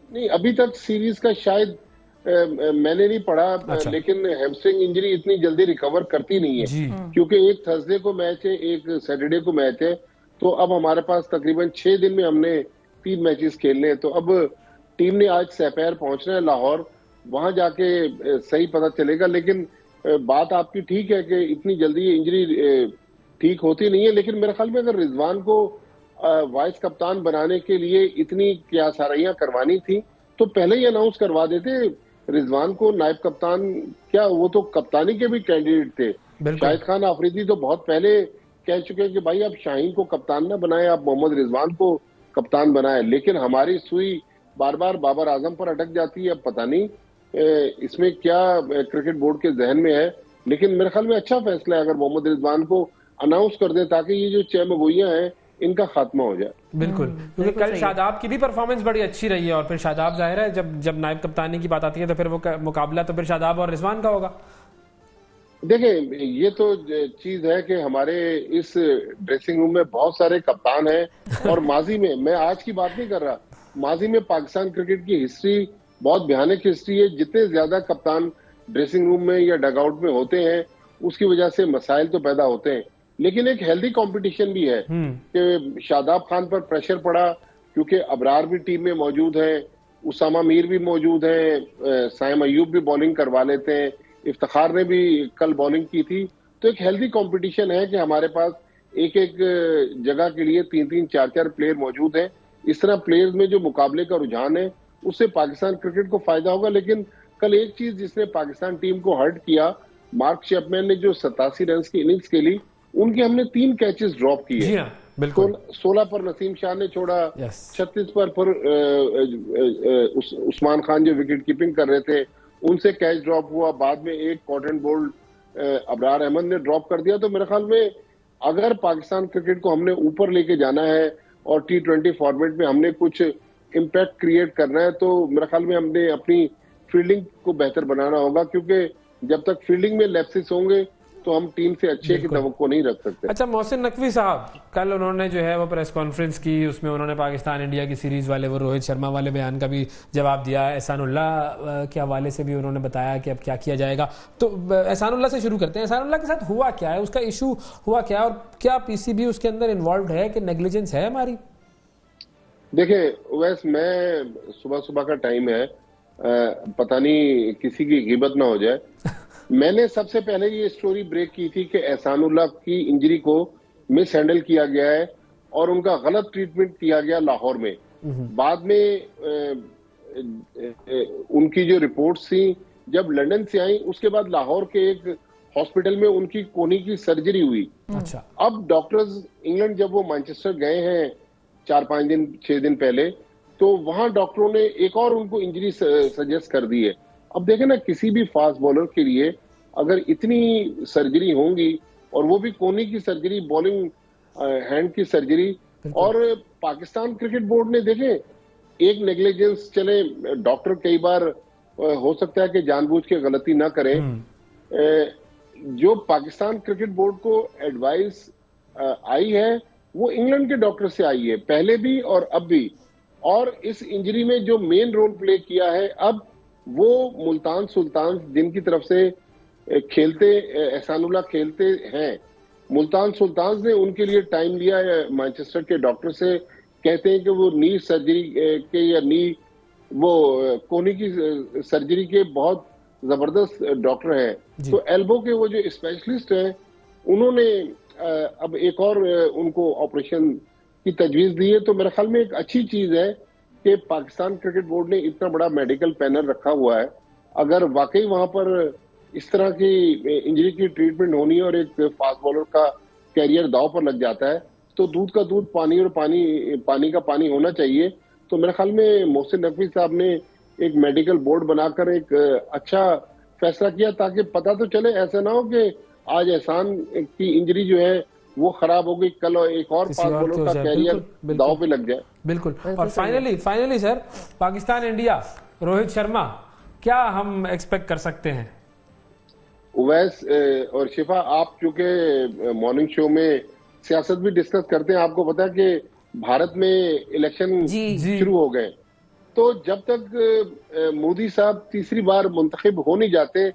नहीं, अभी तक सीरीज का शायद मैंने नहीं पढ़ा। अच्छा। लेकिन हैमस्ट्रिंग इंजरी इतनी जल्दी रिकवर करती नहीं है, क्योंकि एक थर्सडे को मैच है, एक सैटरडे को मैच है। तो अब हमारे पास तकरीबन 6 दिन में हमने 3 मैचेस खेलने हैं। तो अब टीम ने आज सपहर पहुंचना है लाहौर, वहां जाके सही पता चलेगा। लेकिन बात आपकी ठीक है कि इतनी जल्दी ये इंजरी ठीक होती नहीं है। लेकिन मेरे ख्याल में अगर रिजवान को वाइस कप्तान बनाने के लिए इतनी क्या साराइयां करवानी थी तो पहले ही अनाउंस करवा देते रिजवान को नायब कप्तान। क्या वो तो कप्तानी के भी कैंडिडेट थे। शाहिद खान अफरीदी तो बहुत पहले कह चुके हैं कि भाई आप शाहीन को कप्तान ना बनाए, आप मोहम्मद रिजवान को कप्तान बनाए। लेकिन हमारी सुई बार बार बाबर आजम पर अटक जाती है। अब पता नहीं इसमें क्या क्रिकेट बोर्ड के जहन में है, लेकिन मेरे ख्याल में अच्छा फैसला है अगर मोहम्मद रिजवान को अनाउंस कर दे ताकि ये जो 6 मगोइयां हैं इनका खात्मा हो जाए। बिल्कुल, क्योंकि कल शादाब की भी परफॉर्मेंस बड़ी अच्छी रही है और फिर शादाब जाहिर है जब नायब कप्तानी की बात आती है तो फिर वो मुकाबला तो फिर शादाब और रिजवान का होगा। देखें, ये तो चीज है कि हमारे इस ड्रेसिंग रूम में बहुत सारे कप्तान हैं और माजी में, मैं आज की बात नहीं कर रहा, माजी में पाकिस्तान क्रिकेट की हिस्ट्री बहुत भयानक हिस्ट्री है। जितने ज्यादा कप्तान ड्रेसिंग रूम में या डगआउट में होते हैं उसकी वजह से मसाइल तो पैदा होते हैं। लेकिन एक हेल्दी कंपटीशन भी है कि शादाब खान पर प्रेशर पड़ा क्योंकि अबरार भी टीम में मौजूद है, उसामा मीर भी मौजूद है, साइम अयूब भी बॉलिंग करवा लेते हैं, इफ्तिखार ने भी कल बॉलिंग की थी। तो एक हेल्दी कंपटीशन है कि हमारे पास एक एक जगह के लिए 3-3, 4-4 प्लेयर मौजूद हैं। इस तरह प्लेयर्स में जो मुकाबले का रुझान है उससे पाकिस्तान क्रिकेट को फायदा होगा। लेकिन कल एक चीज जिसने पाकिस्तान टीम को हर्ट किया, मार्क चैपमैन ने जो 87 रन की इनिंग्स खेली उनके हमने 3 कैचेस ड्रॉप किए। 16 पर नसीम शाह ने छोड़ा, 36 पर उस्मान खान जो विकेट कीपिंग कर रहे थे उनसे कैच ड्रॉप हुआ। बाद में एक कॉटन बोल्ड अबरार अहमद ने ड्रॉप कर दिया। तो मेरे ख्याल में अगर पाकिस्तान क्रिकेट को हमने ऊपर लेके जाना है और T20 फॉर्मेट में हमने कुछ इम्पैक्ट क्रिएट करना है तो मेरे ख्याल में हमने अपनी फील्डिंग को बेहतर बनाना होगा, क्योंकि जब तक फील्डिंग में लैप्सेस होंगे तो हम टीम से अच्छे की तवक्को नहीं रख सकते। अच्छा, मोहसिन नकवी साहब, कल उन्होंने जो है वो प्रेस कॉन्फ्रेंस की, उसमें उन्होंने पाकिस्तान इंडिया की सीरीज वाले वो रोहित शर्मा वाले बयान का भी जवाब दिया। एहसानुल्लाह के हवाले से भी उन्होंने बताया कि अब क्या किया जाएगा। तो एहसानुल्लाह से शुरू करते हैं। एहसानुल्लाह के साथ हुआ क्या है, उसका इशू हुआ क्या और क्या पीसीबी उसके अंदर इन्वॉल्व है कि नेग्लिजेंस है हमारी? देखिए वैसे मैं सुबह का टाइम है, पता नहीं किसी की गिबत ना हो जाए। मैंने सबसे पहले ये स्टोरी ब्रेक की थी कि एहसानुल्लाह की इंजरी को मिस हैंडल किया गया है और उनका गलत ट्रीटमेंट किया गया लाहौर में। बाद में उनकी जो रिपोर्ट्स थी जब लंदन से आई उसके बाद लाहौर के एक हॉस्पिटल में उनकी कोहनी की सर्जरी हुई। अच्छा। अब डॉक्टर्स इंग्लैंड जब वो मैनचेस्टर गए हैं 4-5 दिन 6 दिन पहले, तो वहां डॉक्टरों ने एक और उनको इंजरी सजेस्ट कर दी है। अब देखें ना, किसी भी फास्ट बॉलर के लिए अगर इतनी सर्जरी होंगी और वो भी कोहनी की सर्जरी, बॉलिंग हैंड की सर्जरी, और पाकिस्तान क्रिकेट बोर्ड ने देखें एक नेग्लिजेंस, चले डॉक्टर कई बार हो सकता है कि जानबूझ के गलती ना करें, जो पाकिस्तान क्रिकेट बोर्ड को एडवाइस आई है वो इंग्लैंड के डॉक्टर से आई है पहले भी और अब भी। और इस इंजरी में जो मेन रोल प्ले किया है अब वो मुल्तान सुल्तान जिनकी तरफ से खेलते एहसानुल्लाह खेलते हैं। मुल्तान सुल्तान ने उनके लिए टाइम लिया है, मैनचेस्टर के डॉक्टर से कहते हैं कि वो नी सर्जरी के या नी वो कोहनी की सर्जरी के बहुत जबरदस्त डॉक्टर हैं। तो एल्बो के वो जो स्पेशलिस्ट हैं उन्होंने अब एक और उनको ऑपरेशन की तजवीज दी है। तो मेरे ख्याल में एक अच्छी चीज है कि पाकिस्तान क्रिकेट बोर्ड ने इतना बड़ा मेडिकल पैनल रखा हुआ है। अगर वाकई वहां पर इस तरह की इंजरी की ट्रीटमेंट होनी है और एक फास्ट बॉलर का कैरियर दांव पर लग जाता है तो दूध का दूध पानी और पानी का पानी होना चाहिए। तो मेरे ख्याल में मोहसिन नकवी साहब ने एक मेडिकल बोर्ड बनाकर एक अच्छा फैसला किया ताकि पता तो चले, ऐसा ना हो कि आज एहसान की इंजरी जो है वो खराब हो गई, कल एक और फास्ट बॉलर का कैरियर दांव पे लग जाए। बिल्कुल। और finally sir, Pakistan India, Rohit Sharma, क्या हम एक्सपेक्ट कर सकते हैं? उवैस और शिफा, आप चूंकि मॉर्निंग शो में सियासत भी डिस्कस करते हैं, आपको पता है कि भारत में इलेक्शन शुरू हो गए, तो जब तक मोदी साहब तीसरी बार मुंतखब हो नहीं जाते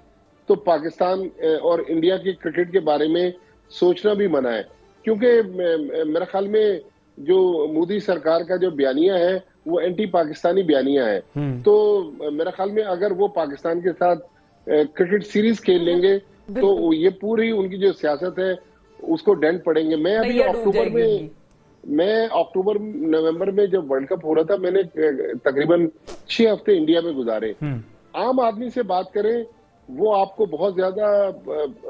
तो पाकिस्तान और इंडिया के क्रिकेट के बारे में सोचना भी मना है। क्योंकि मेरे ख्याल में जो मोदी सरकार का जो बयानिया है वो एंटी पाकिस्तानी बयानिया है। तो मेरे ख्याल में अगर वो पाकिस्तान के साथ क्रिकेट सीरीज खेल लेंगे तो ये पूरी उनकी जो सियासत है उसको डेंट पड़ेंगे। मैं अभी अक्टूबर नवंबर में जब वर्ल्ड कप हो रहा था, मैंने तकरीबन 6 हफ्ते इंडिया में गुजारे। आम आदमी से बात करें, वो आपको बहुत ज्यादा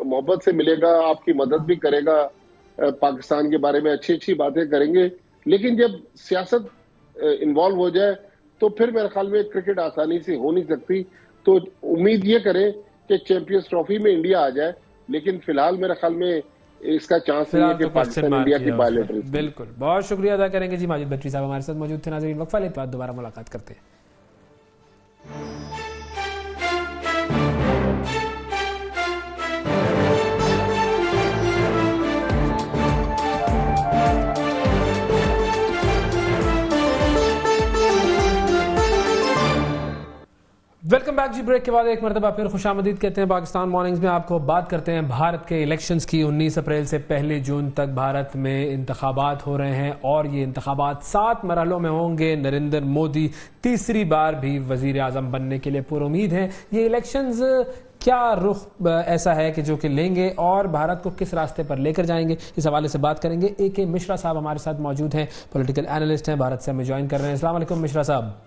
मोहब्बत से मिलेगा, आपकी मदद भी करेगा, पाकिस्तान के बारे में अच्छी अच्छी बातें करेंगे। लेकिन जब सियासत इन्वॉल्व हो जाए तो फिर मेरे ख्याल में क्रिकेट आसानी से हो नहीं सकती। तो उम्मीद ये करें कि चैंपियंस ट्रॉफी में इंडिया आ जाए, लेकिन फिलहाल मेरे ख्याल में इसका चांस नहीं है कि पाकिस्तान इंडिया की बायलैटरल। बिल्कुल, बहुत शुक्रिया अदा करेंगे जी। माजिद बट्टी साहब हमारे साथ मौजूद थे। नाज़रीन, वक्फा लेते बाद दोबारा मुलाकात करते हैं। वेलकम बैक जी। ब्रेक के बाद एक मरतबा फिर खुशामदीद कहते हैं पाकिस्तान मॉर्निंग्स में। आपको बात करते हैं भारत के इलेक्शंस की। 19 अप्रैल से 1 जून तक भारत में इंतखाबात हो रहे हैं और ये इंतखाबात 7 मरहलों में होंगे। नरेंद्र मोदी तीसरी बार भी वजीर आजम बनने के लिए पुरुमीद हैं। ये इलेक्शंस क्या रुख ऐसा है कि जो कि लेंगे और भारत को किस रास्ते पर लेकर जाएंगे, इस हवाले से बात करेंगे। AK मिश्रा साहब हमारे साथ मौजूद हैं, पॉलिटिकल एनालिस्ट हैं, भारत से हमें ज्वाइन कर रहे हैं। अस्सलाम वालेकुम मिश्रा साहब।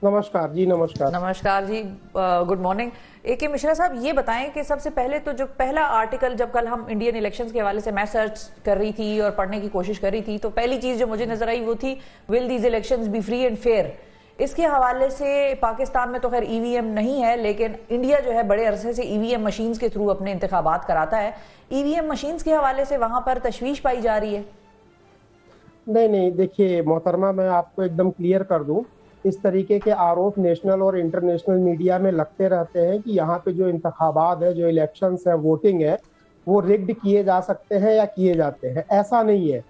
नमस्कार जी। नमस्कार जी, गुड मॉर्निंग। AK मिश्रा साहब, ये बताएं कि सबसे पहले तो जो पहला आर्टिकल जब कल हम इंडियन इलेक्शंस के हवाले से मैं सर्च कर रही थी और पढ़ने की कोशिश कर रही थी, तो पहली चीज जो मुझे नजर आई वो थी will these elections B free and fair. इसके हवाले से पाकिस्तान में तो खैर EVM नहीं है, लेकिन इंडिया जो है बड़े अरसे से EVM मशीन्स के थ्रू अपने इंतखाबात कराता है। EVM मशीन्स के हवाले से वहां पर तशवीश पाई जा रही है? नहीं, देखिए मोहतरमा, मैं आपको एकदम क्लियर कर दूं, इस तरीके के आरोप नेशनल और इंटरनेशनल मीडिया में लगते रहते हैं कि यहाँ पे जो इंतखाबात है, जो इलेक्शंस है, वोटिंग है, वो रिग्ड किए जा सकते हैं या किए जाते हैं। ऐसा नहीं है।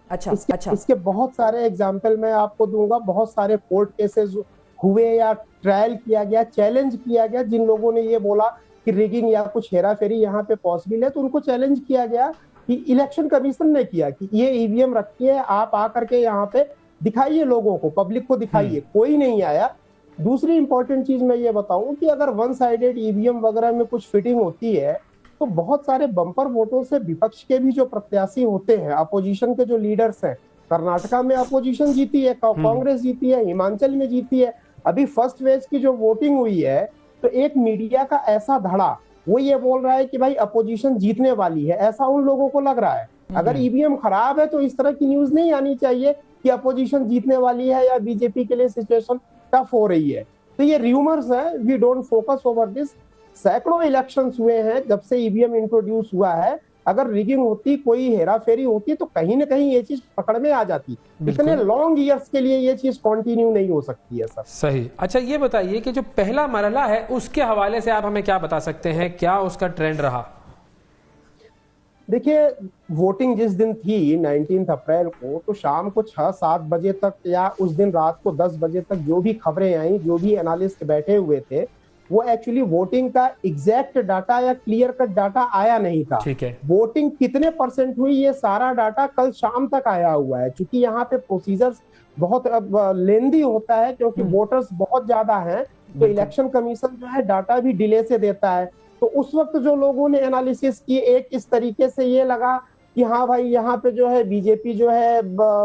इसके बहुत सारे एग्जाम्पल मैं आपको दूंगा। बहुत सारे कोर्ट केसेस हुए या ट्रायल किया गया, चैलेंज किया गया। जिन लोगों ने ये बोला कि रिगिंग या कुछ हेरा फेरी यहाँ पे पॉसिबल है, तो उनको चैलेंज किया गया कि इलेक्शन कमीशन ने किया कि ये EVM रखी है, आप आकर के यहाँ पे दिखाइए, लोगों को, पब्लिक को दिखाइए। कोई नहीं आया। दूसरी इंपॉर्टेंट चीज मैं ये बताऊं कि अगर वन साइडेड EVM वगैरह में कुछ फिटिंग होती है तो बहुत सारे बम्पर वोटों से विपक्ष के भी जो प्रत्याशी होते हैं, अपोजिशन के जो लीडर्स हैं, कर्नाटका में अपोजिशन जीती है, कांग्रेस जीती है, हिमाचल में जीती है। अभी फर्स्ट फेज की जो वोटिंग हुई है तो एक मीडिया का ऐसा धड़ा वो ये बोल रहा है कि भाई अपोजिशन जीतने वाली है, ऐसा उन लोगों को लग रहा है। अगर EVM खराब है तो इस तरह की न्यूज नहीं आनी चाहिए कि अपोजिशन जीतने वाली है या बीजेपी के लिए सिचुएशन टफ हो रही है। तो ये र्यूमर्स है, we don't focus over this. सैकड़ों इलेक्शंस हुए हैं जब से EVM इंट्रोड्यूस हुआ है। अगर रिगिंग होती, कोई हेराफेरी होती, तो कहीं ना कहीं ये चीज पकड़ में आ जाती। इतने लॉन्ग ईयर्स के लिए ये चीज कंटिन्यू नहीं हो सकती है सर। सही। अच्छा, ये बताइए कि जो पहला मरहला है उसके हवाले से आप हमें क्या बता सकते हैं, क्या उसका ट्रेंड रहा? देखिए, वोटिंग जिस दिन थी 19 अप्रैल को, तो शाम को 6-7 बजे तक या उस दिन रात को 10 बजे तक जो भी खबरें आई, जो भी एनालिस्ट बैठे हुए थे, वो एक्चुअली वोटिंग का एग्जैक्ट डाटा या क्लियर कट डाटा आया नहीं था। ठीक है। वोटिंग कितने परसेंट हुई ये सारा डाटा कल शाम तक आया हुआ है। क्योंकि यहाँ पे प्रोसीजर्स बहुत लेंदी होता है, क्योंकि वोटर्स बहुत ज्यादा हैं, तो इलेक्शन कमीशन जो है डाटा भी डिले से देता है। तो उस वक्त जो लोगों ने एनालिसिस की, एक इस तरीके से ये लगा कि हाँ भाई यहाँ पे जो है बीजेपी जो है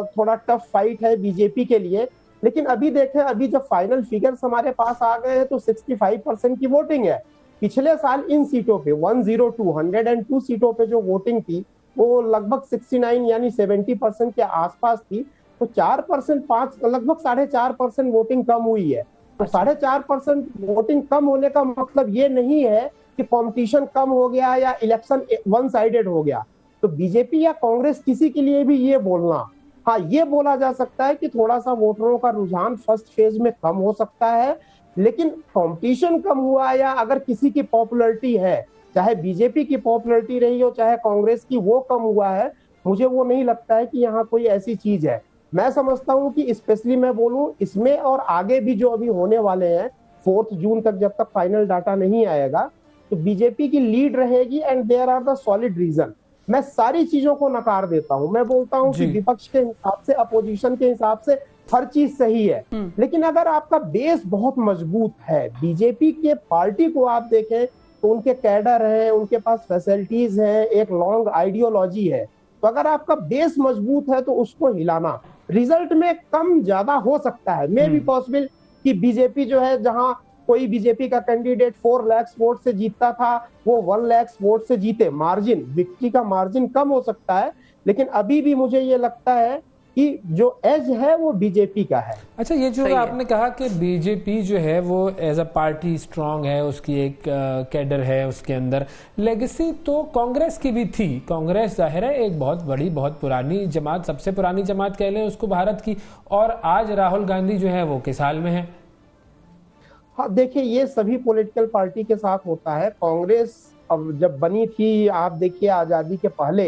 थोड़ा टफ फाइट है बीजेपी के लिए। लेकिन अभी देखें, अभी जब फाइनल फिगर्स हमारे पास आ गए हैं तो 65% की वोटिंग है। पिछले साल इन सीटों पे 102 सीटों पे जो वोटिंग थी वो लगभग 69 यानी 70% के आसपास थी। तो 4%, लगभग 4.5% वोटिंग कम हुई है। तो 4.5% वोटिंग कम होने का मतलब ये नहीं है कि कंपटीशन कम हो गया या इलेक्शन वन साइडेड हो गया। तो बीजेपी या कांग्रेस किसी के लिए भी ये बोलना, हाँ ये बोला जा सकता है कि थोड़ा सा वोटरों का रुझान फर्स्ट फेज में कम हो सकता है, लेकिन कंपटीशन कम हुआ या अगर किसी की पॉपुलैरिटी है, चाहे बीजेपी की पॉपुलैरिटी रही हो चाहे कांग्रेस की, वो कम हुआ है, मुझे वो नहीं लगता है कि यहाँ कोई ऐसी चीज है। मैं समझता हूँ कि स्पेशली मैं बोलूँ इसमें और आगे भी जो अभी होने वाले हैं 4 जून तक, जब तक फाइनल डाटा नहीं आएगा, तो बीजेपी की लीड रहेगी and there are the solid reason. मैं सारी चीजों को नकार देता हूं, मैं बोलता हूं कि विपक्ष के हिसाब से, अपोजिशन के हिसाब से हर चीज सही है, लेकिन अगर आपका बेस बहुत मजबूत है, बीजेपी के पार्टी को आप देखें तो उनके कैडर हैं, उनके पास फैसिलिटीज हैं, एक लॉन्ग आइडियोलॉजी है, तो अगर आपका बेस मजबूत है तो उसको हिलाना रिजल्ट में कम ज्यादा हो सकता है। मे बी पॉसिबल कि बीजेपी जो है, जहां कोई बीजेपी का कैंडिडेट 4 लाख वोट से जीतता था वो 1 लाख वोट से जीते, मार्जिन, विक्ट्री का मार्जिन कम हो सकता है, लेकिन अभी भी मुझे ये लगता है कि जो एज है वो बीजेपी का है। अच्छा, ये जो आपने कहा कि बीजेपी जो है वो एज अ पार्टी स्ट्रांग है, उसकी एक कैडर है, उसके अंदर लेगेसी तो कांग्रेस की भी थी। कांग्रेस जाहिर है एक बहुत बड़ी, बहुत पुरानी जमात, सबसे पुरानी जमात कह लें उसको भारत की, और आज राहुल गांधी जो है वो किस हाल में है? हाँ देखिए, ये सभी पॉलिटिकल पार्टी के साथ होता है। कांग्रेस अब जब बनी थी, आप देखिए आजादी के पहले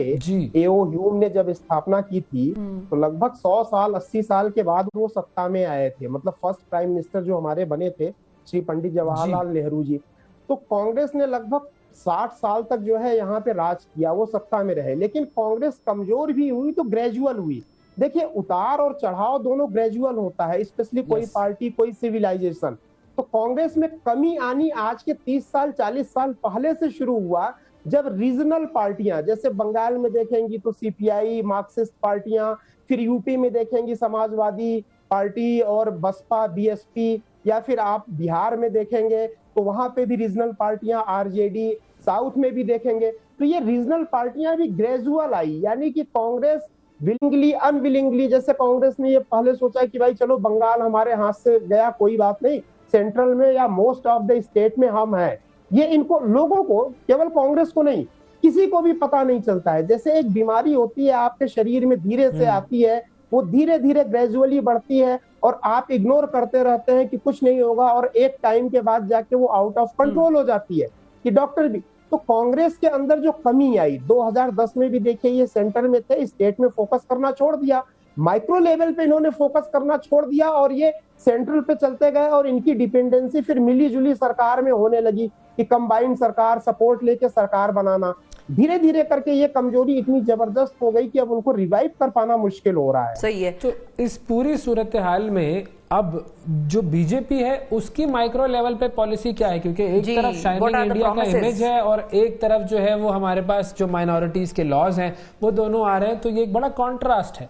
एओ ह्यूम ने जब स्थापना की थी तो लगभग 100 साल 80 साल के बाद वो सत्ता में आए थे। मतलब फर्स्ट प्राइम मिनिस्टर जो हमारे बने थे श्री पंडित जवाहरलाल नेहरू जी, तो कांग्रेस ने लगभग 60 साल तक जो है यहाँ पे राज किया, वो सत्ता में रहे। लेकिन कांग्रेस कमजोर भी हुई तो ग्रेजुअल हुई। देखिए, उतार और चढ़ाव दोनों ग्रेजुअल होता है, स्पेशली कोई पार्टी, कोई सिविलाइजेशन। तो कांग्रेस में कमी आनी आज के 30 साल 40 साल पहले से शुरू हुआ, जब रीजनल पार्टियां, जैसे बंगाल में देखेंगी तो सीपीआई, मार्क्सिस्ट पार्टियां, फिर यूपी में देखेंगी समाजवादी पार्टी और बसपा, बीएसपी, या फिर आप बिहार में देखेंगे तो वहां पे भी रीजनल पार्टियां, आरजेडी, साउथ में भी देखेंगे तो ये रीजनल पार्टियां भी ग्रेजुअल आई। यानी कि कांग्रेस विलिंगली अनविलिंगली, जैसे कांग्रेस ने ये पहले सोचा कि भाई चलो बंगाल हमारे हाथ से गया, कोई बात नहीं, सेंट्रल में या मोस्ट ऑफ द स्टेट में हम हैं। ये इनको लोगों को, केवल कांग्रेस को नहीं, किसी को भी पता नहीं चलता है। जैसे एक बीमारी होती है आपके शरीर में, धीरे से आती है, वो धीरे धीरे ग्रेजुअली बढ़ती है और आप इग्नोर करते रहते हैं कि कुछ नहीं होगा, और एक टाइम के बाद जाके वो आउट ऑफ कंट्रोल हो जाती है कि डॉक्टर भी। तो कांग्रेस के अंदर जो कमी आई 2010 में भी देखिए, ये सेंटर में थे, स्टेट में फोकस करना छोड़ दिया, माइक्रो लेवल पे इन्होंने फोकस करना छोड़ दिया और ये सेंट्रल पे चलते गए, और इनकी डिपेंडेंसी फिर मिली जुली सरकार में होने लगी कि कंबाइंड सरकार, सपोर्ट लेके सरकार बनाना। धीरे धीरे करके ये कमजोरी इतनी जबरदस्त हो गई कि अब उनको रिवाइव कर पाना मुश्किल हो रहा है। सही है। तो इस पूरी सूरत हाल में अब जो बीजेपी है उसकी माइक्रो लेवल पे पॉलिसी क्या है? क्योंकि एक तरफ शाइनिंग इंडिया का इमेज है और एक तरफ जो है वो हमारे पास जो माइनॉरिटीज के लॉज हैं वो दोनों आ रहे हैं, तो ये एक बड़ा कॉन्ट्रास्ट है।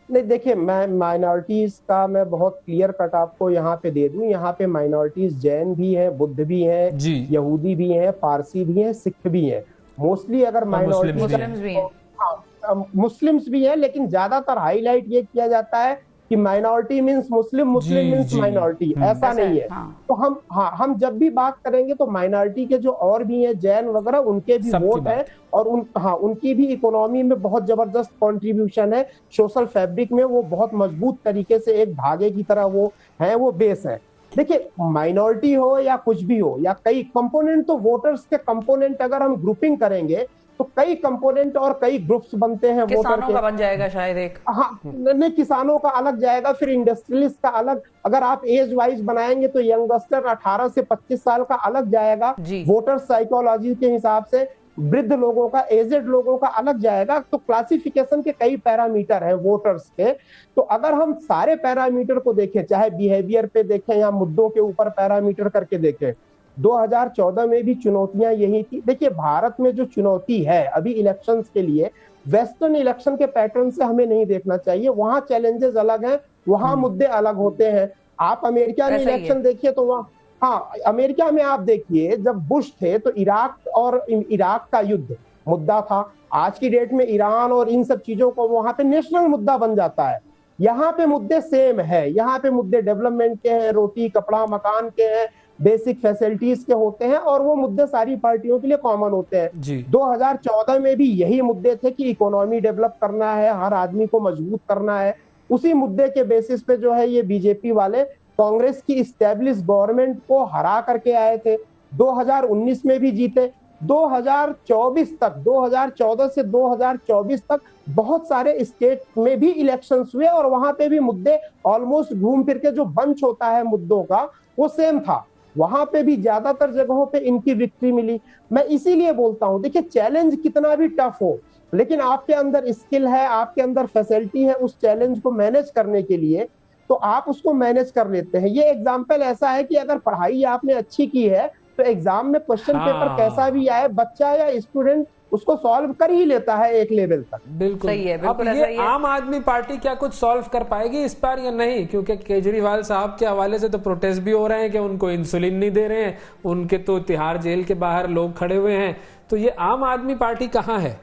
नहीं देखिए, मैं माइनॉरिटीज का मैं बहुत क्लियर कट आपको यहाँ पे दे दूं। यहाँ पे माइनॉरिटीज जैन भी हैं, बुद्ध भी हैं, यहूदी भी हैं, पारसी भी हैं, सिख भी हैं। मोस्टली अगर माइनॉरिटीज, मुस्लिम्स भी हैं, लेकिन ज्यादातर हाईलाइट ये किया जाता है कि माइनॉरिटी मींस मुस्लिम, मुस्लिम मींस माइनॉरिटी, ऐसा नहीं है। तो हम जब भी बात करेंगे तो माइनॉरिटी के जो और भी हैं, जैन वगैरह, उनके भी वोट है और उनकी भी इकोनॉमी में बहुत जबरदस्त कंट्रीब्यूशन है, सोशल फैब्रिक में वो बहुत मजबूत तरीके से एक धागे की तरह वो है, वो बेस है। देखिए, माइनॉरिटी हो या कुछ भी हो या कई कंपोनेंट, तो वोटर्स के कंपोनेंट अगर हम ग्रुपिंग करेंगे तो कई कंपोनेंट और कई ग्रुप्स बनते हैं वोटर किसानों के। का बन जाएगा शायद एक। हाँ, नहीं, किसानों का अलग जाएगा, फिर इंडस्ट्रियलिस्ट का अलग। अगर आप एज वाइज बनाएंगे तो यंगस्टर 18 से 25 साल का अलग जाएगा जी। वोटर साइकोलॉजी के हिसाब से, वृद्ध लोगों का, एजेड लोगों का अलग जाएगा। तो क्लासिफिकेशन के कई पैरामीटर हैं वोटर्स के। तो अगर हम सारे पैरामीटर को देखें, चाहे बिहेवियर पे देखें या मुद्दों के ऊपर पैरामीटर करके देखें, 2014 में भी चुनौतियां यही थी। देखिए, भारत में जो चुनौती है अभी इलेक्शंस के लिए, वेस्टर्न इलेक्शन के पैटर्न से हमें नहीं देखना चाहिए। वहां चैलेंजेस अलग हैं, वहां मुद्दे अलग होते हैं। आप अमेरिका में इलेक्शन देखिए तो वहां, हाँ, अमेरिका में आप देखिए जब बुश थे तो इराक का युद्ध मुद्दा था। आज की डेट में ईरान और इन सब चीजों को वहां पे नेशनल मुद्दा बन जाता है। यहाँ पे मुद्दे सेम है, यहाँ पे मुद्दे डेवलपमेंट के हैं, रोटी कपड़ा मकान के हैं, बेसिक फैसिलिटीज के होते हैं, और वो मुद्दे सारी पार्टियों के लिए कॉमन होते हैं। 2014 में भी यही मुद्दे थे कि इकोनॉमी डेवलप करना है, हर आदमी को मजबूत करना है। उसी मुद्दे के बेसिस पे जो है ये बीजेपी वाले कांग्रेस की इस्टेब्लिश गवर्नमेंट को हरा करके आए थे। 2019 में भी जीते। 2024 तक, 2014 से 2024 तक बहुत सारे स्टेट में भी इलेक्शंस हुए और वहां पे भी मुद्दे ऑलमोस्ट घूम फिर के जो बंच होता है मुद्दों का वो सेम था। वहां पे भी ज्यादातर जगहों पे इनकी विक्ट्री मिली। मैं इसीलिए बोलता हूं, देखिए चैलेंज कितना भी टफ हो, लेकिन आपके अंदर स्किल है, आपके अंदर फैसिलिटी है उस चैलेंज को मैनेज करने के लिए, तो आप उसको मैनेज कर लेते हैं। ये एग्जाम्पल ऐसा है कि अगर पढ़ाई आपने अच्छी की है तो एग्जाम में क्वेश्चन पेपर कैसा भी आए, बच्चा या स्टूडेंट उसको सॉल्व कर ही लेता है एक लेवल तक। बिल्कुल सही है, बिल्कुल अब ऐसा ये ही है। आम आदमी पार्टी क्या कुछ सॉल्व कर पाएगी इस बार या नहीं? क्योंकि केजरीवाल साहब के हवाले से तो प्रोटेस्ट भी हो रहे हैं कि उनको इंसुलिन नहीं दे रहे हैं, उनके तो तिहाड़ जेल के बाहर लोग खड़े हुए हैं। तो ये आम आदमी पार्टी कहाँ है?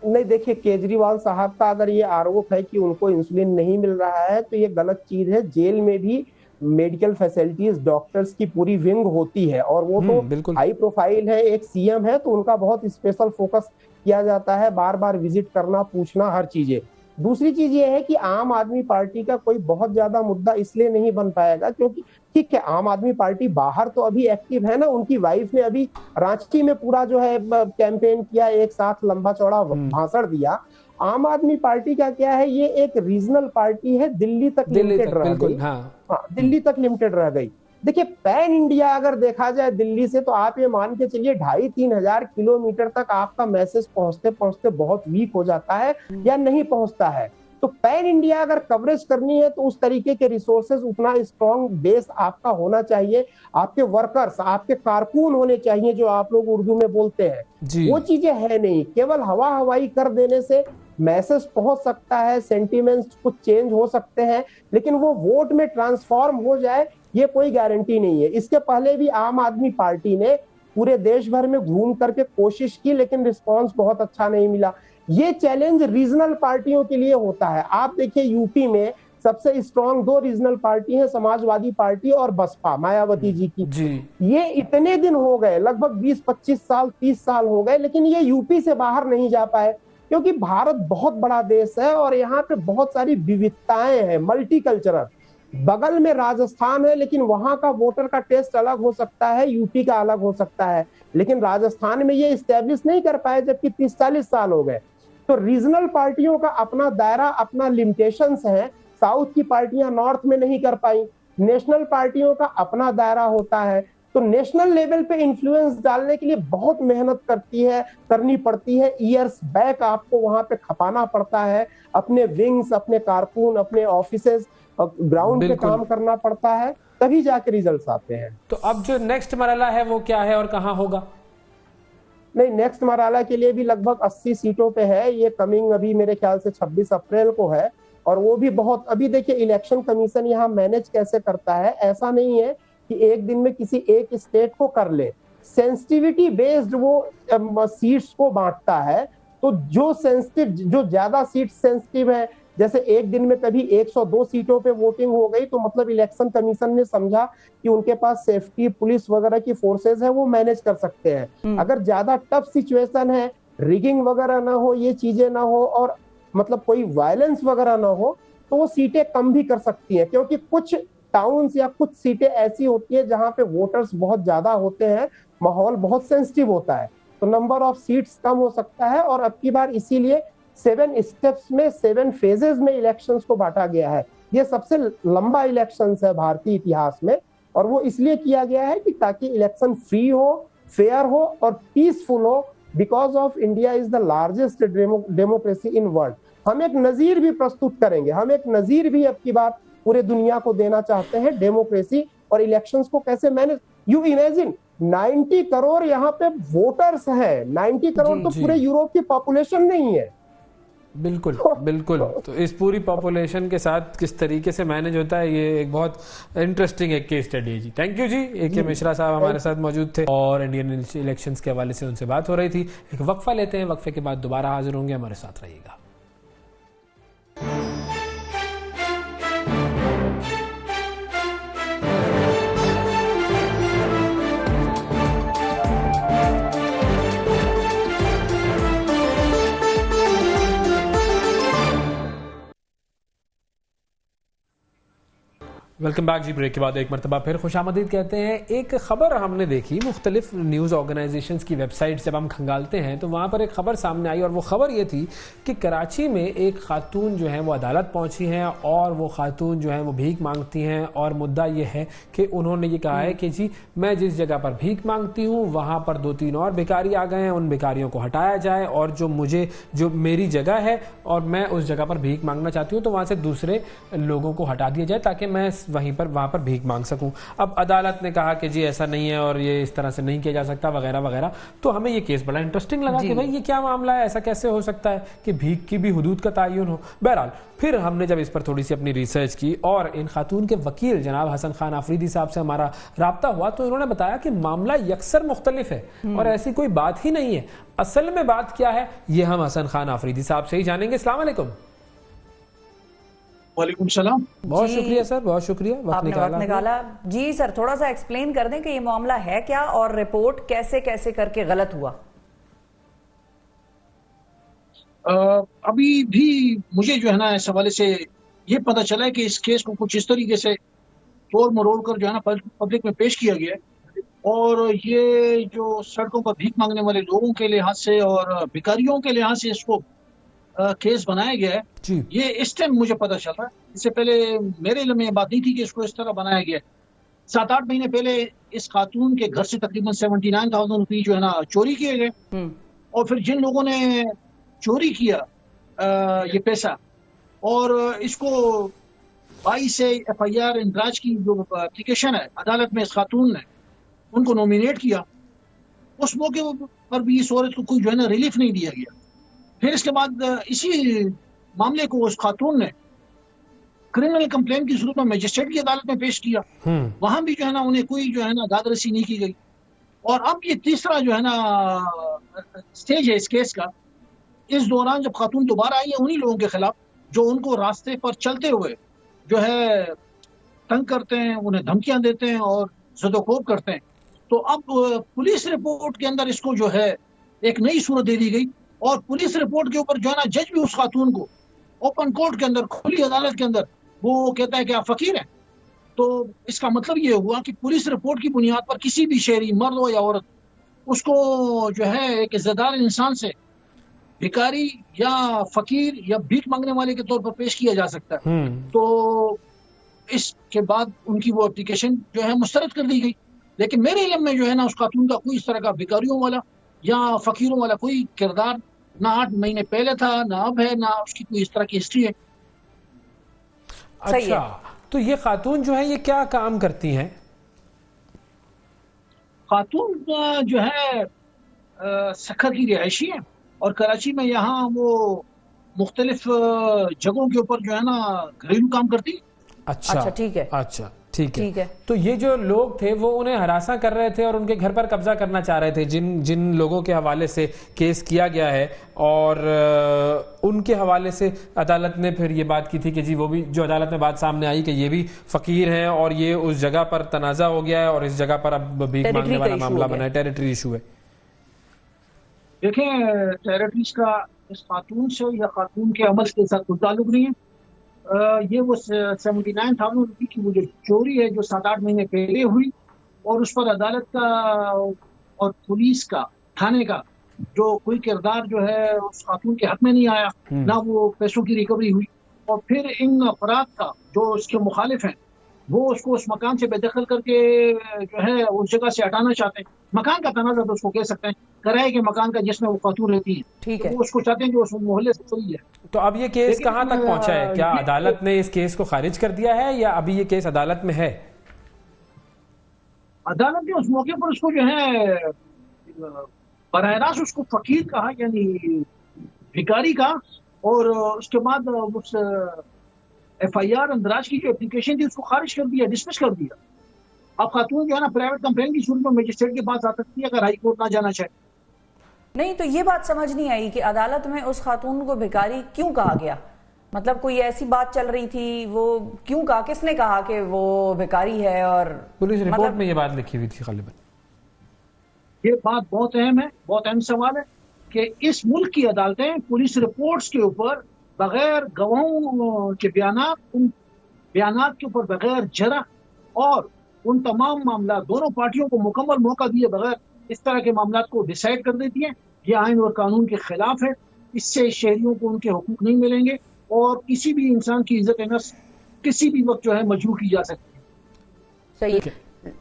नहीं, देखिए केजरीवाल साहब का अगर ये आरोप है कि उनको इंसुलिन नहीं मिल रहा है तो ये गलत चीज है। जेल में भी मेडिकल फैसिलिटीज, डॉक्टर्स की पूरी विंग होती है और वो तो हाई प्रोफाइल है, एक सीएम है तो उनका बहुत स्पेशल फोकस किया जाता है, बार बार विजिट करना, पूछना, हर चीजें। दूसरी चीज ये है कि आम आदमी पार्टी का कोई बहुत ज्यादा मुद्दा इसलिए नहीं बन पाएगा क्योंकि ठीक है, आम आदमी पार्टी बाहर तो अभी एक्टिव है ना, उनकी वाइफ ने अभी रांची में पूरा जो है कैंपेन किया, एक साथ लंबा चौड़ा भाषण दिया। आम आदमी पार्टी का क्या है, ये एक रीजनल पार्टी है, दिल्ली तक लिमिटेड रह गई। हाँ, दिल्ली तक लिमिटेड रह गई। देखिए पैन इंडिया अगर देखा जाए दिल्ली से, तो आप ये मान के चलिए 2,500-3 हजार किलोमीटर तक आपका मैसेज पहुंचते पहुंचते बहुत वीक हो जाता है या नहीं पहुंचता है। तो पैन इंडिया अगर कवरेज करनी है तो उस तरीके के रिसोर्सेज, उतना स्ट्रॉन्ग बेस आपका होना चाहिए, आपके वर्कर्स, आपके कारकुन होने चाहिए जो आप लोग उर्दू में बोलते हैं। वो चीजें है नहीं। केवल हवा हवाई कर देने से मैसेज पहुंच सकता है, सेंटिमेंट्स कुछ चेंज हो सकते हैं, लेकिन वो वोट में ट्रांसफॉर्म हो जाए ये कोई गारंटी नहीं है। इसके पहले भी आम आदमी पार्टी ने पूरे देश भर में घूम करके कोशिश की लेकिन रिस्पांस बहुत अच्छा नहीं मिला। ये चैलेंज रीजनल पार्टियों के लिए होता है। आप देखिए यूपी में सबसे स्ट्रॉन्ग 2 रीजनल पार्टी है, समाजवादी पार्टी और बसपा, मायावती जी की। ये इतने दिन हो गए, लगभग 20-25 साल 30 साल हो गए, लेकिन ये यूपी से बाहर नहीं जा पाए क्योंकि भारत बहुत बड़ा देश है और यहाँ पे बहुत सारी विविधताएं हैं, मल्टीकल्चरल। बगल में राजस्थान है लेकिन वहां का वोटर का टेस्ट अलग हो सकता है, यूपी का अलग हो सकता है, लेकिन राजस्थान में ये इस्टेब्लिश नहीं कर पाए जबकि 30-40 साल हो गए। तो रीजनल पार्टियों का अपना दायरा, अपना लिमिटेशंस है। साउथ की पार्टियां नॉर्थ में नहीं कर पाई, नेशनल पार्टियों का अपना दायरा होता है। तो नेशनल लेवल पे इन्फ्लुएंस डालने के लिए बहुत मेहनत करनी पड़ती है। ईयर्स बैक आपको वहां पे खपाना पड़ता है, अपने विंग्स, अपने कारकुन, अपने ऑफिसेज, ग्राउंड पे काम करना पड़ता है, तभी जाके रिजल्ट्स आते हैं। तो अब जो नेक्स्ट मरहला है वो क्या है और कहाँ होगा? नहीं, नेक्स्ट मरहला के लिए भी लगभग 80 सीटों पे है। ये कमिंग अभी मेरे ख्याल से 26 अप्रैल को है और वो भी बहुत, अभी देखिए इलेक्शन कमीशन यहाँ मैनेज कैसे करता है, ऐसा नहीं है कि एक दिन में किसी एक स्टेट को कर ले। सेंसिटिविटी बेस्ड वो सीट्स को बांटता है। तो जो सेंसिटिव, जो ज्यादा सीट सेंसिटिव है, जैसे एक दिन में कभी 102 सीटों पे वोटिंग हो गई तो मतलब इलेक्शन कमीशन ने समझा कि उनके पास सेफ्टी, पुलिस वगैरह की फोर्सेज है, वो मैनेज कर सकते हैं। अगर ज्यादा टफ सिचुएशन है, रिगिंग वगैरह ना हो, ये चीजें ना हो और मतलब कोई वायलेंस वगैरह ना हो, तो वो सीटें कम भी कर सकती हैं क्योंकि कुछ टाउन्स या कुछ सीटें ऐसी होती है जहां पे वोटर्स बहुत ज्यादा होते हैं, माहौल बहुत सेंसिटिव होता है। तो नंबर ऑफ सीट्स कम हो सकता है। और अब की बार इसीलिए 7 स्टेप्स में 7 फेजेस में इलेक्शंस को बांटा गया है। ये सबसे लंबा इलेक्शंस है भारतीय इतिहास में, और वो इसलिए किया गया है कि ताकि इलेक्शन फ्री हो, फेयर हो और पीसफुल हो, because of India is the largest democracy in world. हम एक नजीर भी प्रस्तुत करेंगे, हम एक नजीर भी अब की बार पूरे दुनिया को देना चाहते हैं डेमोक्रेसी और इलेक्शंस को कैसे मैनेज। यू इमेजिन 90 करोड़ यहाँ पे वोटर्स है, 90 करोड़ तो पूरे यूरोप की पॉपुलेशन नहीं है। बिल्कुल बिल्कुल। तो इस पूरी पॉपुलेशन के साथ किस तरीके से मैनेज होता है, ये एक बहुत इंटरेस्टिंग एक केस स्टडी है जी। थैंक यू जी। AK मिश्रा साहब हमारे साथ मौजूद थे और इंडियन इलेक्शंस के हवाले से उनसे बात हो रही थी। एक वक्फा लेते हैं, वक्फे के बाद दोबारा हाजिर होंगे, हमारे साथ रहिएगा। वेलकम बैक जी। ब्रेक के बाद एक मरतबा फिर खुशामदीद कहते हैं। एक खबर हमने देखी मुख्तलिफ न्यूज़ ऑर्गेनाइजेशंस की वेबसाइट जब हम खंगालते हैं तो वहाँ पर एक खबर सामने आई और वो खबर ये थी कि कराची में एक खातून जो है वो अदालत पहुँची हैं और वो खातून जो है वो भीख मांगती हैं और मुद्दा ये है कि उन्होंने ये कहा है कि जी मैं जिस जगह पर भीख मांगती हूँ वहाँ पर 2-3 और भिखारी आ गए हैं, उन भिखारियों को हटाया जाए और जो मेरी जगह है और मैं उस जगह पर भीख मांगना चाहती हूँ तो वहाँ से दूसरे लोगों को हटा दिया जाए ताकि मैं वहां पर भीख मांग सकूं। अब अदालत ने कहा कि जी ऐसा नहीं है और ये इस तरह से नहीं किया जा सकता वगैरह वगैरह। तो हमें ये केस बड़ा इंटरेस्टिंग लगा कि भाई ये क्या मामला है, ऐसा कैसे हो सकता है कि भीख की भी हुदूद का तयन हो। बहरहाल फिर हमने जब इस पर थोड़ी सी अपनी रिसर्च की और इन खातून के वकील जनाब हसन खान आफरीदी साहब से हमारा राब्ता हुआ तो इन्होंने बताया कि मामला यकसर मुख्तलिफ है और ऐसी कोई बात ही नहीं है। असल में बात क्या है ये हम हसन खान आफरीदी साहब से ही जानेंगे। अस्सलाम वालेकुम। वालेकुम सलाम। बहुत शुक्रिया सर, बहुत शुक्रिया वक्त निकाला जी। सर थोड़ा सा एक्सप्लेन कर दें कि ये मामला है क्या और रिपोर्ट कैसे कैसे करके गलत हुआ। अभी भी मुझे जो है ना इस हवाले से ये पता चला है कि इस केस को कुछ इस तरीके से तोड़ मरोड़ कर जो है ना पब्लिक में पेश किया गया है और ये जो सड़कों पर भीख मांगने वाले लोगों के लिहाज से और भिखारियों के लिहाज से इसको केस बनाया गया है। ये इस टाइम मुझे पता चल रहा है, इससे पहले मेरे इल्म में ये बात नहीं थी कि इसको इस तरह बनाया गया है। 7-8 महीने पहले इस खातून के घर से तकरीबन 79,000 रुपये जो है ना चोरी किए गए और फिर जिन लोगों ने चोरी किया ये पैसा और इसको 22 से FIR इंदराज की जो एप्लीकेशन है अदालत में इस खातून ने उनको नॉमिनेट किया, उस मौके पर भी इस औरत को कोई जो है ना रिलीफ नहीं दिया गया। फिर इसके बाद इसी मामले को उस खातून ने क्रिमिनल कंप्लेंट की सूरत में मजिस्ट्रेट की अदालत में पेश किया, वहां भी जो है ना उन्हें कोई जो है ना दादरसी नहीं की गई। और अब ये तीसरा जो है ना स्टेज है इस केस का। इस दौरान जब खातून दोबारा आई है उन्हीं लोगों के खिलाफ जो उनको रास्ते पर चलते हुए जो है तंग करते हैं, उन्हें धमकियां देते हैं और ज़दोखोब करते हैं। तो अब पुलिस रिपोर्ट के अंदर इसको जो है एक नई सूरत दे दी गई और पुलिस रिपोर्ट के ऊपर जो है ना जज भी उस खातून को ओपन कोर्ट के अंदर, खुली अदालत के अंदर वो कहता है कि आप फकीर हैं। तो इसका मतलब ये हुआ कि पुलिस रिपोर्ट की बुनियाद पर किसी भी शहरी मर्द हो या औरत उसको जो है एक इज्जतदार इंसान से भिखारी या फकीर या भीख मांगने वाले के तौर पर पेश किया जा सकता है। तो इसके बाद उनकी वो एप्लीकेशन जो है मुस्तरद कर दी गई। लेकिन मेरे इल्म में जो है ना उस खातून का कोई इस तरह का भिखारियों वाला या फकीरों वाला कोई किरदार ना 8 महीने पहले था, ना अब है, ना उसकी कोई इस तरह की हिस्ट्री है। अच्छा, तो ये खातून जो है ये क्या काम करती हैं? खातून जो है सखर की रिहायशी है और कराची में यहाँ वो मुख्तलिफ जगहों के ऊपर जो है ना घरेलू काम करती है। अच्छा ठीक है। अच्छा ठीक है। तो ये जो लोग थे वो उन्हें हरासा कर रहे थे और उनके घर पर कब्जा करना चाह रहे थे जिन लोगों के हवाले से केस किया गया है और उनके हवाले से अदालत ने फिर ये बात की थी कि जी वो भी जो अदालत में बात सामने आई कि ये भी फकीर हैं और ये उस जगह पर तनाजा हो गया है और इस जगह पर अब भीख मांगने वाला मामला बना है, टेरिटरी इशू है। देखें, टेरिटरीज का इस खातून से या खातून के अमल के साथ कोई ताल्लुक नहीं है। ये वो 79,000 रुपये की वो जो चोरी है जो 7-8 महीने पहले हुई और उस पर अदालत का और पुलिस का थाने का जो कोई किरदार जो है उस खातून के हक में नहीं आया, ना वो पैसों की रिकवरी हुई, और फिर इन अफराद का जो उसके मुखालिफ हैं वो उसको उस मकान से बेदखल करके जो है उस जगह से हटाना चाहते हैं। मकान का तनाज़ा तो उसको कह सकते हैं, किराए के मकान का जिसमें वो खातून रहती है, ठीक है, तो वो उसको चाहते हैं कि उस मोहल्ले से सही है। तो अब ये केस कहाँ तक पहुंचा है? क्या अदालत ने इस केस को खारिज कर दिया है या अभी ये केस अदालत में है? अदालत ने उस मौके पर उसको जो है बराह रास्त उसको फकीर कहा, यानी भिखारी का, और उसके बाद उस FIR अंदराज की जो एप्लीकेशन थी उसको खारिज कर दिया, डिसमिस कर दिया। अब खातून जो है ना प्राइवेट कंप्लेंट की सूरत में मजिस्ट्रेट के पास आ सकती है अगर हाई कोर्ट ना जाना चाहे। नहीं तो ये बात समझ नहीं आई कि अदालत में उस खातून को भिखारी क्यों कहा गया? मतलब कोई ऐसी बात चल रही थी, वो क्यों कहा, किसने कहा कि वो भिखारी है? और पुलिस रिपोर्ट में ये बात लिखी हुई थी गालिबन। ये बात बहुत अहम है, बहुत अहम सवाल है कि इस मुल्क की अदालतें पुलिस रिपोर्ट्स के ऊपर बगैर गवाहों के बयानात, उन बयानात के ऊपर बगैर जरा और उन तमाम मामला दोनों पार्टियों को मुकम्मल मौका दिए बगैर इस तरह के मामला को डिसाइड कर देती है। ये आइन और कानून के खिलाफ है, इससे शहरियों को उनके हुकूक नहीं मिलेंगे और किसी भी इंसान की इज्जत नफ्स किसी भी वक्त जो है मजरूह की जा सकती है। सही,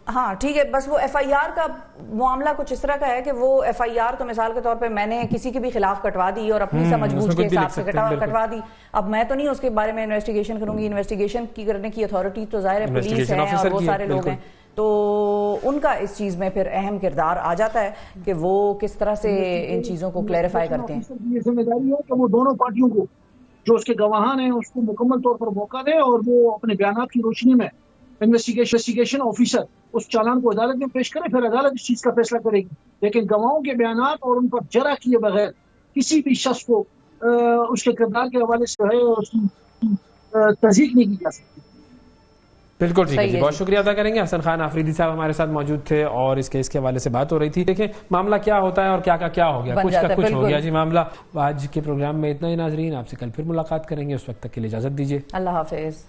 हाँ ठीक है। बस वो FIR का मामला कुछ इस तरह का है कि वो FIR तो मिसाल के तौर पे मैंने किसी के भी खिलाफ कटवा दी और अपनी समझबूझ के हिसाब से कटवा दी। अब मैं तो नहीं उसके बारे में इन्वेस्टिगेशन करूंगी, इन्वेस्टिगेशन की करने की अथॉरिटी तो जाहिर है पुलिस है और वो सारे लोग हैं, तो उनका इस चीज में फिर अहम किरदार आ जाता है कि वो किस तरह से इन चीजों को क्लैरिफाई करते हैं। ये जिम्मेदारी है कि वो दोनों पार्टियों को जो उसके गवाहान हैं उसको मुकम्मल तौर पर मौका दे और वो अपने बयानात की रोशनी में इन्वेस्टिगेशन ऑफिसर उस चालान को अदालत में पेश करे, फिर अदालत इस चीज का फैसला करेगी। लेकिन गवाहों के बयानात और उन पर जरा किए बगैर किसी भी शख्स को उसके किरदार के हवाले से है उसकी तस्दीक नहीं की जा सकती। बिल्कुल ठीक है जी, बहुत शुक्रिया अदा करेंगे। हसन खान आफरीदी साहब हमारे साथ मौजूद थे और इस केस के हवाले से बात हो रही थी। देखें मामला क्या होता है और क्या का क्या हो गया, कुछ का कुछ हो गया जी मामला। आज के प्रोग्राम में इतना ही नाजरीन, आपसे कल फिर मुलाकात करेंगे, उस वक्त तक के लिए इजाजत दीजिए। अल्लाह हाफिज।